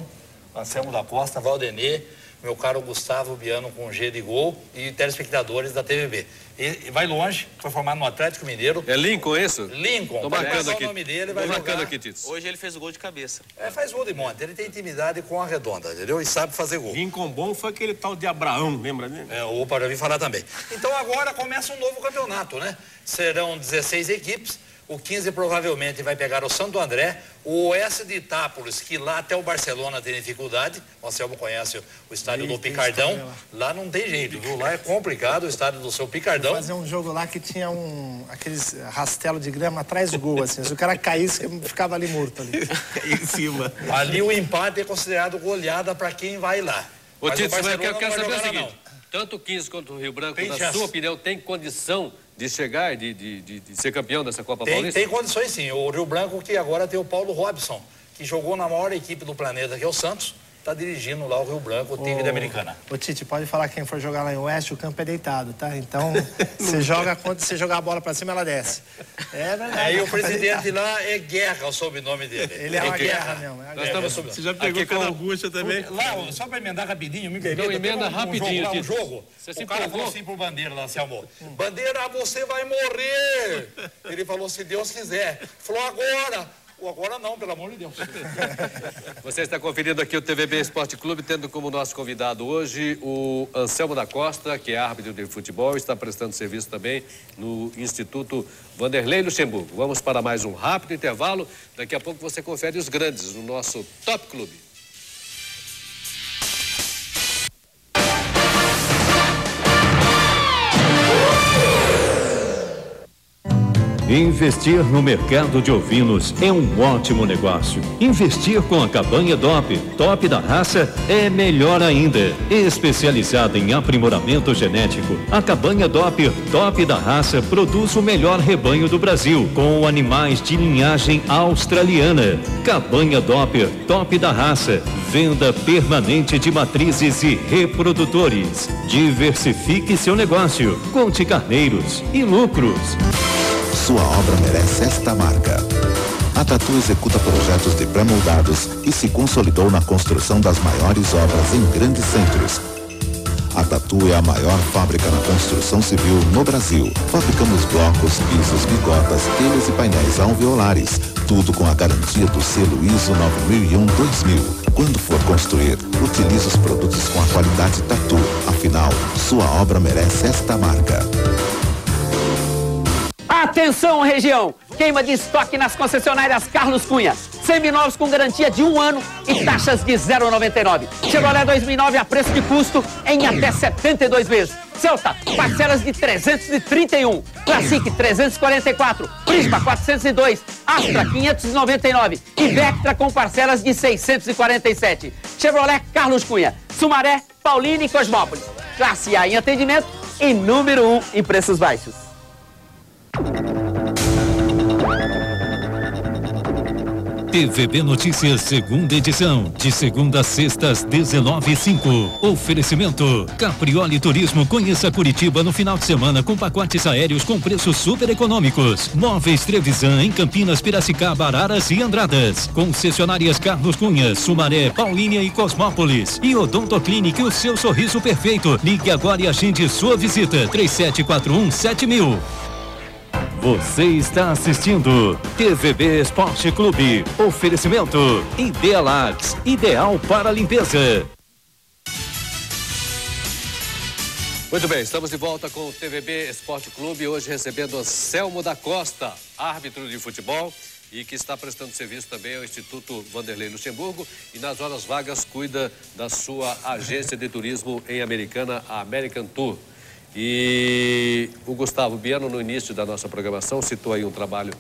Speaker 4: Anselmo da Costa, Valdenê, meu caro Gustavo Biano com G de gol e telespectadores da TVB. E vai longe, foi formado no Atlético Mineiro.
Speaker 9: É Lincoln isso?
Speaker 4: Lincoln.
Speaker 9: Tô marcando aqui.
Speaker 4: O nome dele, vai
Speaker 9: marcando aqui, Tits.
Speaker 3: Hoje ele fez o gol de cabeça.
Speaker 4: Faz gol de monte. Ele tem intimidade com a redonda, entendeu? E sabe fazer gol.
Speaker 5: Lincoln bom foi aquele tal de Abraão, lembra, né?
Speaker 4: Opa, já vi falar também. Então agora começa um novo campeonato, né? Serão 16 equipes. O 15 provavelmente vai pegar o Santo André, o Oeste de Itápolis, que lá até o Barcelona tem dificuldade. O Anselmo conhece o estádio do Picardão. Lá não tem jeito, viu? Lá é complicado o estádio do seu Picardão.
Speaker 6: Fazer um jogo lá que tinha aqueles rastelos de grama atrás do gol, assim. Se o cara caísse, ficava ali morto ali.
Speaker 5: Em cima.
Speaker 4: Ali o empate é considerado goleada para quem vai lá.
Speaker 9: Ô, Tito, mas eu quero saber o seguinte. Tanto o 15 quanto o Rio Branco, na sua opinião, tem condição de chegar e de ser campeão dessa Copa Paulista?
Speaker 4: Tem condições sim. O Rio Branco, que agora tem o Paulo Robson, que jogou na maior equipe do planeta, que é o Santos, está dirigindo lá o Rio Branco, o time da Americana.
Speaker 6: Ô Tite, pode falar que quem for jogar lá em Oeste, o campo é deitado, tá? Então, quando você jogar a bola pra cima, ela desce. É verdade.
Speaker 4: Aí o presidente lá é Guerra, o sobrenome dele.
Speaker 6: Ele é uma guerra mesmo.
Speaker 5: Você já pegou com a Augusta também?
Speaker 4: Lá, só pra emendar rapidinho,
Speaker 9: emenda rapidinho.
Speaker 4: Um jogo, o cara falou assim pro Bandeira lá, Selmo. Bandeira, você vai morrer. Ele falou, se Deus quiser. Falou, agora. Agora não, pelo amor de Deus.
Speaker 9: Você está conferindo aqui o TVB Esporte Clube, tendo como nosso convidado hoje o Anselmo da Costa, que é árbitro de futebol, está prestando serviço também no Instituto Vanderlei Luxemburgo. Vamos para mais um rápido intervalo. Daqui a pouco você confere os grandes no nosso Top Clube.
Speaker 1: Investir no mercado de ovinos é um ótimo negócio. Investir com a Cabanha DOP, top da raça, é melhor ainda. Especializada em aprimoramento genético, a Cabanha DOP, top da raça, produz o melhor rebanho do Brasil, com animais de linhagem australiana. Cabanha DOP, top da raça, venda permanente de matrizes e reprodutores. Diversifique seu negócio, conte carneiros e lucros.
Speaker 20: Sua obra merece esta marca. A Tatu executa projetos de pré-moldados e se consolidou na construção das maiores obras em grandes centros. A Tatu é a maior fábrica na construção civil no Brasil. Fabricamos blocos, pisos, bigotas, telhas e painéis alveolares. Tudo com a garantia do selo ISO 9001-2000. Quando for construir, utilize os produtos com a qualidade Tatu. Afinal, sua obra merece esta marca.
Speaker 10: Atenção, região! Queima de estoque nas concessionárias Carlos Cunha. Seminovos com garantia de 1 ano e taxas de 0,99. Chevrolet 2009 a preço de custo em até 72 vezes. Celta, parcelas de 331. Classic 344. Prisma 402. Astra 599. E Vectra com parcelas de 647. Chevrolet Carlos Cunha. Sumaré, Paulínia e Cosmópolis. Classe A em atendimento e número 1 em preços baixos.
Speaker 1: TVB Notícias, segunda edição, de segunda a sexta às 19h05. Oferecimento Caprioli Turismo, conheça Curitiba no final de semana com pacotes aéreos com preços super econômicos. Móveis Trevisan em Campinas, Piracicaba, Araras e Andradas. Concessionárias Carlos Cunha, Sumaré, Paulínia e Cosmópolis. E Odontoclinic, o seu sorriso perfeito. Ligue agora e agende sua visita. 3741-7000. Você está assistindo TVB Esporte Clube. Oferecimento Idealax, ideal para limpeza.
Speaker 9: Muito bem, estamos de volta com o TVB Esporte Clube, hoje recebendo Anselmo da Costa, árbitro de futebol e que está prestando serviço também ao Instituto Vanderlei Luxemburgo e nas horas vagas cuida da sua agência de turismo em Americana, a American Tour. E o Gustavo Biano, no início da nossa programação, citou aí um trabalho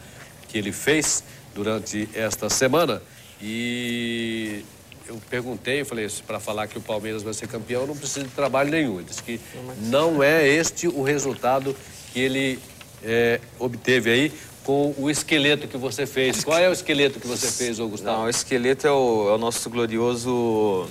Speaker 9: que ele fez durante esta semana e eu perguntei, falei, para falar que o Palmeiras vai ser campeão não precisa de trabalho nenhum. Ele disse que não é este o resultado que ele obteve aí com o esqueleto que você fez. Qual é o esqueleto que você fez, ô Gustavo?
Speaker 3: Não, o esqueleto é o nosso glorioso...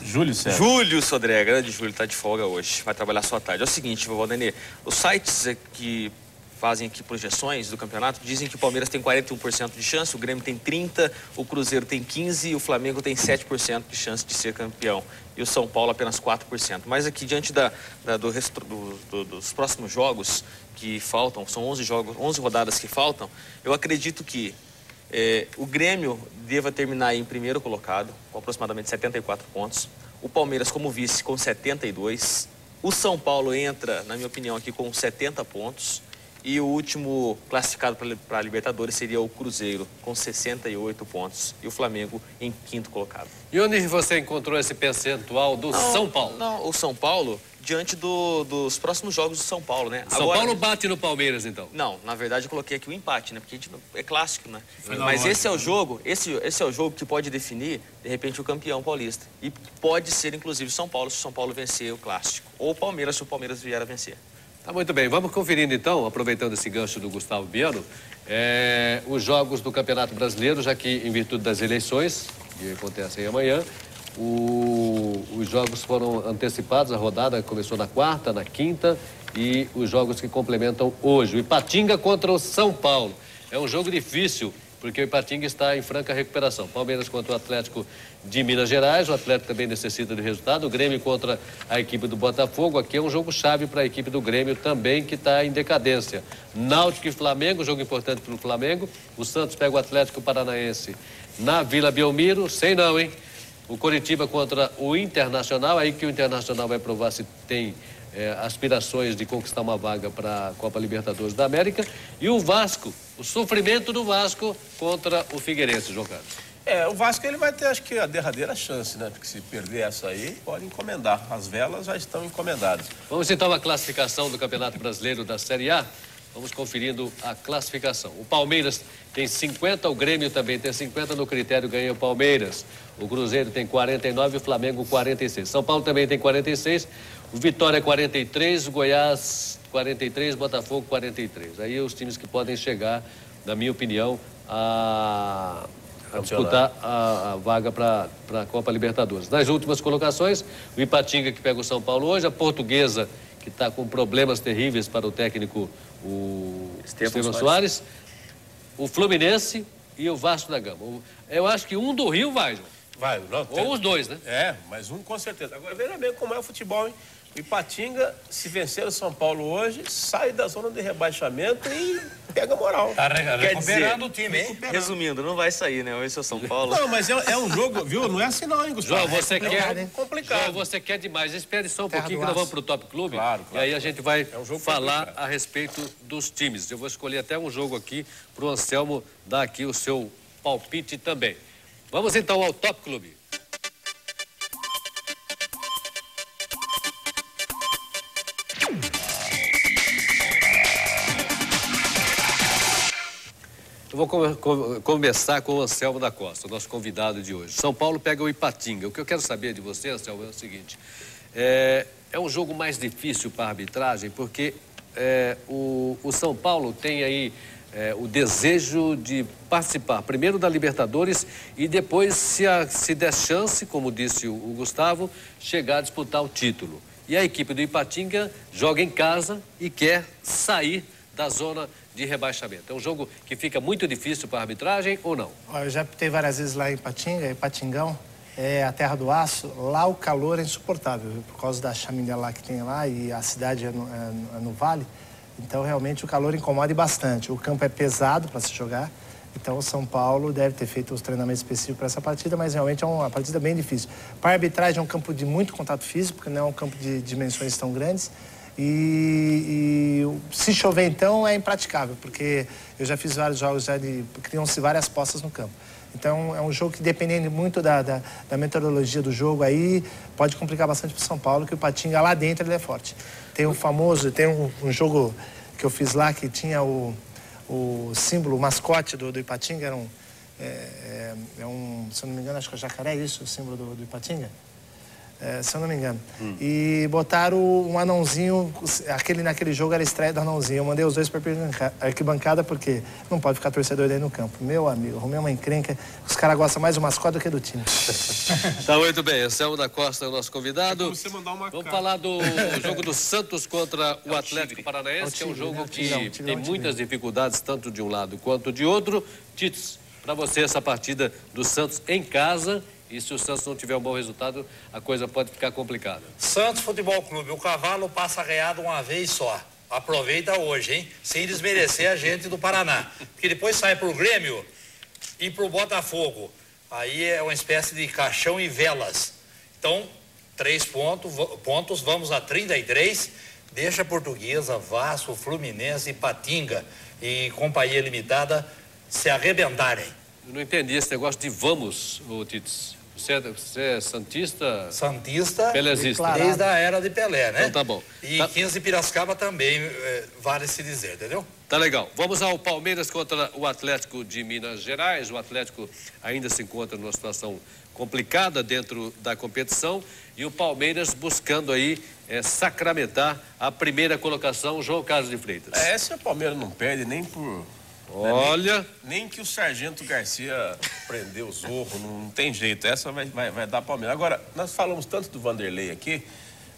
Speaker 5: Júlio César.
Speaker 3: Júlio Sodré, grande Júlio, tá de folga hoje, vai trabalhar só à tarde. É o seguinte, vovó Nenê, os sites que fazem aqui projeções do campeonato dizem que o Palmeiras tem 41% de chance, o Grêmio tem 30%, o Cruzeiro tem 15% e o Flamengo tem 7% de chance de ser campeão. E o São Paulo apenas 4%. Mas aqui, diante dos próximos jogos que faltam, são 11 rodadas que faltam, eu acredito que o Grêmio deva terminar em primeiro colocado, com aproximadamente 74 pontos. O Palmeiras como vice com 72. O São Paulo entra, na minha opinião, aqui com 70 pontos. E o último classificado para a Libertadores seria o Cruzeiro, com 68 pontos. E o Flamengo em quinto colocado.
Speaker 9: E onde você encontrou esse percentual do São Paulo?
Speaker 3: Não, o São Paulo, diante dos próximos jogos do São Paulo, né?
Speaker 9: São Paulo bate no Palmeiras, então?
Speaker 3: Não, na verdade eu coloquei aqui o empate, né? Porque a gente é clássico, né? Mas esse é o jogo, esse é o jogo que pode definir, de repente, o campeão paulista. E pode ser, inclusive, São Paulo, se o São Paulo vencer o clássico. Ou o Palmeiras, se o Palmeiras vier a vencer.
Speaker 9: Tá muito bem, vamos conferindo então, aproveitando esse gancho do Gustavo Biano, os jogos do Campeonato Brasileiro, já que em virtude das eleições, que acontecem amanhã, os jogos foram antecipados, a rodada começou na quarta, na quinta e os jogos que complementam hoje. O Ipatinga contra o São Paulo.
Speaker 2: É um jogo difícil, porque o Ipatinga está em franca recuperação. Palmeiras contra o Atlético de Minas Gerais, o Atlético também necessita de resultado. O Grêmio contra a equipe do Botafogo, aqui é um jogo chave para a equipe do Grêmio também, que está em decadência. Náutico e Flamengo, jogo importante para o Flamengo. O Santos pega o Atlético Paranaense na Vila Belmiro, sei não, hein? O Coritiba contra o Internacional, aí que o Internacional vai provar se tem aspirações de conquistar uma vaga para a Copa Libertadores da América. E o Vasco, o sofrimento do Vasco contra o Figueirense, João Carlos.
Speaker 5: O Vasco ele vai ter, acho que, a derradeira chance, né? Porque se perder essa aí, pode encomendar. As velas já estão encomendadas.
Speaker 2: Vamos então à classificação do Campeonato Brasileiro da Série A. Vamos conferindo a classificação. O Palmeiras tem 50, o Grêmio também tem 50, no critério ganha o Palmeiras. O Cruzeiro tem 49 e o Flamengo 46. São Paulo também tem 46, o Vitória 43, o Goiás 43, Botafogo 43. Aí os times que podem chegar, na minha opinião, a disputar a vaga para a Copa Libertadores. Nas últimas colocações, o Ipatinga que pega o São Paulo hoje, a Portuguesa que está com problemas terríveis para o técnico Estevão Soares, o Fluminense e o Vasco da Gama. Eu acho que um do Rio vai, João.
Speaker 5: Vai, não,
Speaker 2: ou os dois, né?
Speaker 5: Mas um com certeza. Agora veja bem como é o futebol, hein? O Ipatinga, se vencer o São Paulo hoje, sai da zona de rebaixamento e pega moral.
Speaker 4: Tá recuperando o time, hein?
Speaker 3: Resumindo, não vai sair, né? Esse é o São Paulo.
Speaker 5: Não, mas é um jogo, viu? Não é assim não, hein, Gustavo?
Speaker 2: João, você quer...
Speaker 5: complicado.
Speaker 2: João, você quer demais. Espere só um pouquinho que nós vamos pro Top Clube. Claro. E aí a gente vai falar a respeito dos times. Eu vou escolher até um jogo aqui pro Anselmo dar aqui o seu palpite também. Vamos então ao Top Clube. Eu vou começar com o Anselmo da Costa, o nosso convidado de hoje. São Paulo pega o Ipatinga. O que eu quero saber de você, Anselmo, é o seguinte. É um jogo mais difícil para a arbitragem, porque o São Paulo tem aí o desejo de participar primeiro da Libertadores e depois, se der chance, como disse o Gustavo, chegar a disputar o título. E a equipe do Ipatinga joga em casa e quer sair da zona de rebaixamento. É um jogo que fica muito difícil para a arbitragem ou não?
Speaker 6: Eu já pitei várias vezes lá em Ipatinga, Ipatingão, é a terra do aço. Lá o calor é insuportável, viu? Por causa da chaminé lá que tem lá e a cidade é no vale. Então, realmente, o calor incomoda bastante. O campo é pesado para se jogar. Então, o São Paulo deve ter feito os treinamentos específicos para essa partida, mas realmente é uma partida bem difícil. Para a arbitragem é um campo de muito contato físico, porque não é um campo de dimensões tão grandes. E se chover, então, é impraticável, porque eu já fiz vários jogos, criam-se várias postas no campo. Então, é um jogo que, dependendo muito da metodologia do jogo, aí pode complicar bastante para o São Paulo, que o Ipatinga lá dentro ele é forte. Tem um jogo que eu fiz lá que tinha o símbolo, o mascote do Ipatinga, era se eu não me engano, acho que é o jacaré, isso, o símbolo do Ipatinga? Se eu não me engano. E botaram um anãozinho, naquele jogo era a estreia do anãozinho. Eu mandei os dois para a arquibancada porque não pode ficar torcedor daí no campo. Meu amigo, arrumei uma encrenca. Os caras gostam mais do mascote do que do time.
Speaker 2: Tá muito bem, Anselmo da Costa é o nosso convidado. Vamos falar do jogo do Santos contra o Atlético Paranaense, que é um jogo que tem muitas dificuldades, tanto de um lado quanto de outro. Tits, para você essa partida do Santos em casa... E se o Santos não tiver um bom resultado, a coisa pode ficar complicada.
Speaker 4: Santos Futebol Clube, o cavalo passa arreado uma vez só. Aproveita hoje, hein? Sem desmerecer a gente do Paraná. Porque depois sai pro Grêmio e pro Botafogo. Aí é uma espécie de caixão e velas. Então, 3 pontos, vamos a 33. Deixa a Portuguesa, Vasco, Fluminense, Ipatinga e Companhia Limitada se arrebentarem.
Speaker 2: Eu não entendi esse negócio de vamos, Tits. Você é santista?
Speaker 4: Santista,
Speaker 2: pelezista.
Speaker 4: Desde a era de Pelé, né?
Speaker 2: Então tá bom.
Speaker 4: E 15 Piracicaba também, vale se dizer, entendeu?
Speaker 2: Tá legal. Vamos ao Palmeiras contra o Atlético de Minas Gerais. O Atlético ainda se encontra numa situação complicada dentro da competição e o Palmeiras buscando aí sacramentar a primeira colocação, João Carlos de Freitas.
Speaker 5: Essa o Palmeiras não perde nem por...
Speaker 2: Olha...
Speaker 5: Nem que o Sargento Garcia prendeu o Zorro, não tem jeito. Essa vai dar Palmeiras. Agora, nós falamos tanto do Vanderlei aqui,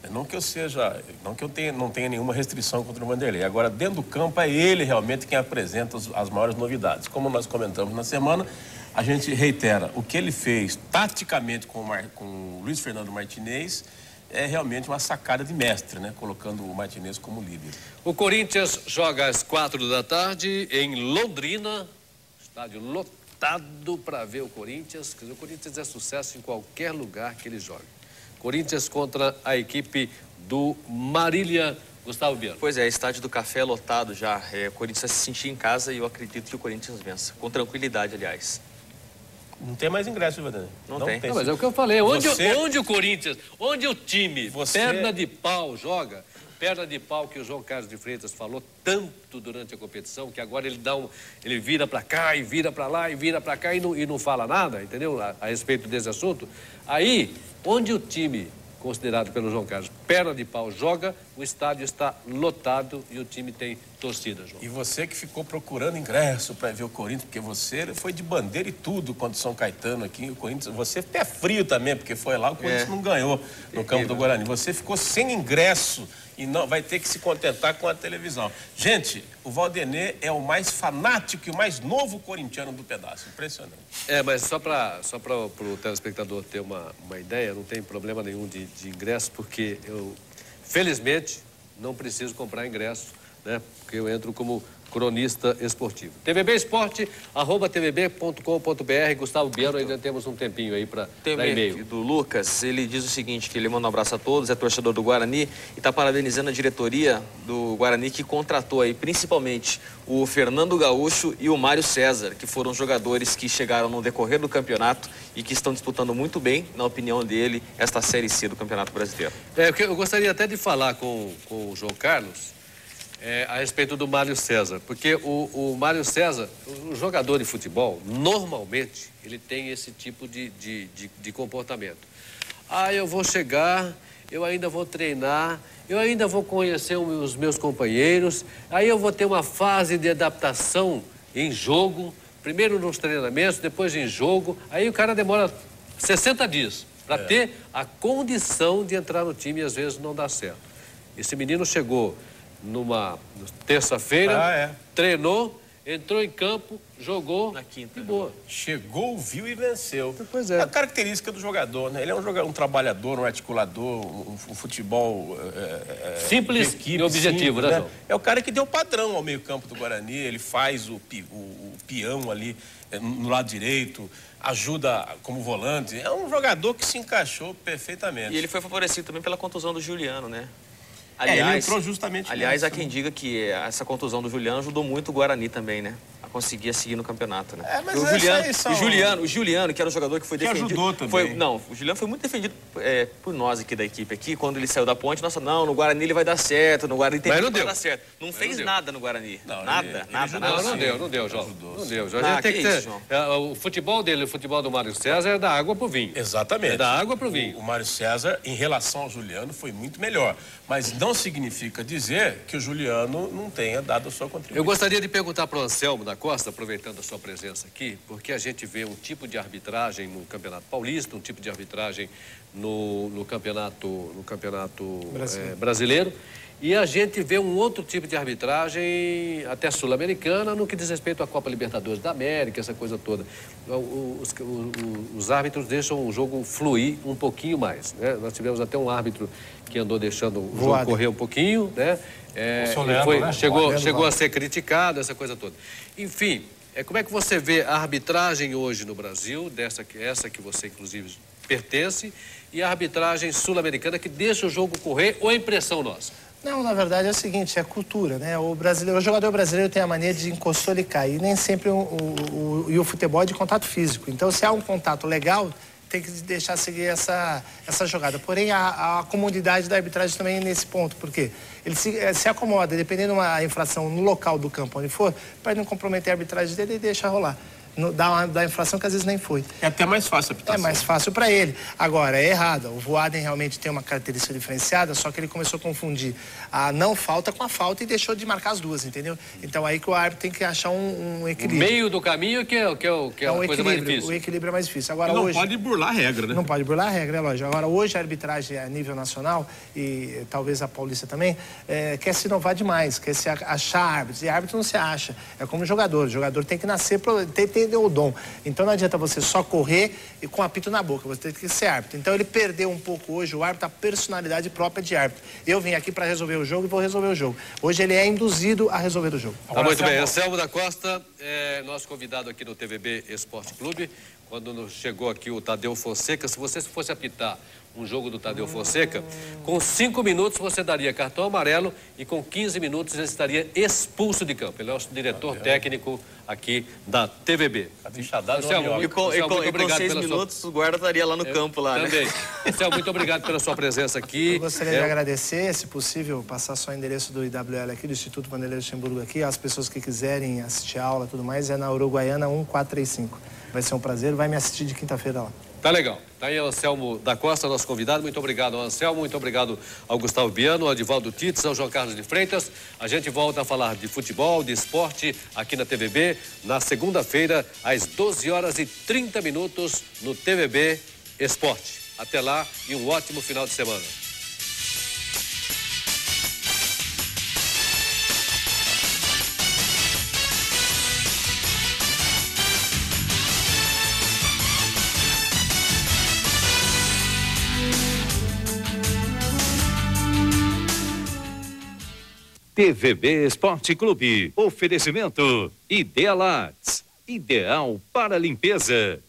Speaker 5: Não que eu não tenha nenhuma restrição contra o Vanderlei. Agora, dentro do campo, é ele realmente quem apresenta as maiores novidades. Como nós comentamos na semana, a gente reitera, o que ele fez taticamente com o Luiz Fernando Martinez é realmente uma sacada de mestre, né? Colocando o Martinez como líder.
Speaker 9: O Corinthians joga às 4h em Londrina, estádio lotado para ver o Corinthians. Quer dizer, o Corinthians é sucesso em qualquer lugar que ele joga. Corinthians contra a equipe do Marília. Gustavo Biano.
Speaker 3: Pois é, estádio do Café lotado já. O Corinthians vai se sentir em casa e eu acredito que o Corinthians vença. Com tranquilidade, aliás.
Speaker 5: Não tem mais ingresso, Vanderlei.
Speaker 3: Não tem.
Speaker 9: Não, mas é o que eu falei. Onde o Corinthians, onde o time, perna de pau, joga, perna de pau que o João Carlos de Freitas falou tanto durante a competição, que agora ele vira para cá e vira para lá e vira para cá e não fala nada, entendeu? A respeito desse assunto. Aí, onde o time considerado pelo João Carlos perna de pau joga, o estádio está lotado e o time tem torcida, João.
Speaker 5: E você que ficou procurando ingresso para ver o Corinthians, porque você foi de bandeira e tudo quando São Caetano aqui, o Corinthians, você pé frio também, porque foi lá, o Corinthians não ganhou no campo do Guarani. Você ficou sem ingresso e não vai ter que se contentar com a televisão. Gente, o Valdemar é o mais fanático e o mais novo corintiano do pedaço. Impressionante.
Speaker 9: Mas só para o telespectador ter uma ideia, não tem problema nenhum de ingresso, porque eu, felizmente, não preciso comprar ingresso, né? Porque eu entro como cronista esportivo. TVB Esporte, @tvb.com.br. Gustavo Biano, ainda temos um tempinho aí para e-mail.
Speaker 3: Do Lucas, ele diz o seguinte, que ele manda um abraço a todos, é torcedor do Guarani e está parabenizando a diretoria do Guarani que contratou aí principalmente o Fernando Gaúcho e o Mário César, que foram jogadores que chegaram no decorrer do campeonato e que estão disputando muito bem, na opinião dele, esta Série C do Campeonato Brasileiro.
Speaker 9: Eu gostaria até de falar com o João Carlos a respeito do Mário César, porque o Mário César, o jogador de futebol, normalmente, ele tem esse tipo de comportamento. Eu vou chegar, eu ainda vou treinar, eu ainda vou conhecer os meus companheiros, aí eu vou ter uma fase de adaptação em jogo, primeiro nos treinamentos, depois em jogo, aí o cara demora 60 dias para ter a condição de entrar no time e às vezes não dá certo. Esse menino chegou numa terça-feira, treinou, entrou em campo, jogou
Speaker 3: na quinta.
Speaker 9: E boa.
Speaker 5: Chegou, viu e venceu.
Speaker 9: Pois
Speaker 5: é a característica do jogador, né? Ele é um trabalhador, um articulador, um futebol
Speaker 9: simples
Speaker 5: equipe,
Speaker 9: e objetivo,
Speaker 5: simples,
Speaker 9: né?
Speaker 5: É o cara que deu padrão ao meio-campo do Guarani, ele faz o peão ali no lado direito, ajuda como volante. É um jogador que se encaixou perfeitamente.
Speaker 3: E ele foi favorecido também pela contusão do Juliano, né?
Speaker 5: Ele entrou justamente
Speaker 3: Aliás, há quem diga que essa contusão do Juliano ajudou muito o Guarani também, né? A conseguir seguir no campeonato, né?
Speaker 5: Mas
Speaker 3: o Juliano, que era o jogador que foi defendido...
Speaker 5: ajudou também.
Speaker 3: O Juliano foi muito defendido por nós aqui da equipe aqui. Quando ele saiu da Ponte, no Guarani ele vai dar certo, no Guarani tem que dar certo. Não fez nada no Guarani. Nada.
Speaker 9: Não deu, João. Não deu, João. A gente tem que ter... O futebol dele, o futebol do Mário César é da água pro vinho.
Speaker 5: Exatamente.
Speaker 9: É da água pro vinho.
Speaker 5: O Mário César, em relação ao Juliano, foi muito melhor. Mas não significa dizer que o Juliano não tenha dado a sua contribuição.
Speaker 9: Eu gostaria de perguntar para o Anselmo da Costa, aproveitando a sua presença aqui, porque a gente vê um tipo de arbitragem no Campeonato Paulista, um tipo de arbitragem no Campeonato Brasileiro, e a gente vê um outro tipo de arbitragem, até sul-americana, no que diz respeito à Copa Libertadores da América, essa coisa toda. Os árbitros deixam o jogo fluir um pouquinho mais, né? Nós tivemos até um árbitro que andou deixando o jogo correr um pouquinho, né? Chegou a ser criticado, essa coisa toda. Enfim, como é que você vê a arbitragem hoje no Brasil, essa que você, inclusive, pertence, e a arbitragem sul-americana que deixa o jogo correr, ou a impressão nossa?
Speaker 6: Não, na verdade é o seguinte, é cultura, né? O jogador brasileiro tem a mania de encostou ele cai, e nem sempre o futebol é de contato físico. Então, se há um contato legal, tem que deixar seguir essa jogada. Porém, a comodidade da arbitragem também nesse ponto, porque ele se acomoda, dependendo de uma infração no local do campo onde for, para não comprometer a arbitragem dele, ele deixa rolar. da infração que às vezes nem foi.
Speaker 5: É até mais fácil a apitação.
Speaker 6: É mais fácil para ele. Agora, é errado. O Voaden realmente tem uma característica diferenciada, só que ele começou a confundir a não falta com a falta e deixou de marcar as duas, entendeu? Então aí que o árbitro tem que achar um equilíbrio.
Speaker 9: O meio do caminho que é a coisa mais difícil.
Speaker 6: O equilíbrio é mais difícil. Agora,
Speaker 5: e não
Speaker 6: hoje,
Speaker 5: pode burlar a regra, né?
Speaker 6: Não pode burlar a regra, é lógico. Agora, hoje a arbitragem a nível nacional, e talvez a Paulista também, quer se inovar demais, quer se achar árbitros. E árbitro não se acha. É como jogador. O jogador tem que nascer, tem que ter o dom. Então não adianta você só correr e com apito na boca. Você tem que ser árbitro. Então ele perdeu um pouco hoje, o árbitro, a personalidade própria de árbitro. Eu vim aqui para resolver o jogo e vou resolver o jogo. Hoje ele é induzido a resolver o jogo.
Speaker 9: Tá muito bem. Anselmo da Costa é nosso convidado aqui no TVB Esporte Clube. Quando chegou aqui o Tadeu Fonseca, se você fosse apitar um jogo do Tadeu Fonseca, com 5 minutos você daria cartão amarelo e com 15 minutos ele estaria expulso de campo. Ele é o diretor técnico aqui da TVB.
Speaker 3: E com 6 minutos o guarda estaria lá no campo lá,
Speaker 9: também.
Speaker 3: Né?
Speaker 9: Anselmo, muito obrigado pela sua presença aqui.
Speaker 6: Eu gostaria de agradecer, se possível, passar só o endereço do IWL aqui, do Instituto Vanderlei Luxemburgo aqui, as pessoas que quiserem assistir a aula e tudo mais, é na Uruguaiana 1435. Vai ser um prazer, vai me assistir de quinta-feira lá.
Speaker 9: Tá legal. Tá aí o Anselmo da Costa, nosso convidado. Muito obrigado ao Anselmo, muito obrigado ao Gustavo Biano, ao Adivaldo Tits, ao João Carlos de Freitas. A gente volta a falar de futebol, de esporte aqui na TVB na segunda-feira, às 12h30 no TVB Esporte. Até lá e um ótimo final de semana.
Speaker 1: TVB Esporte Clube. Oferecimento Idealax. Ideal para limpeza.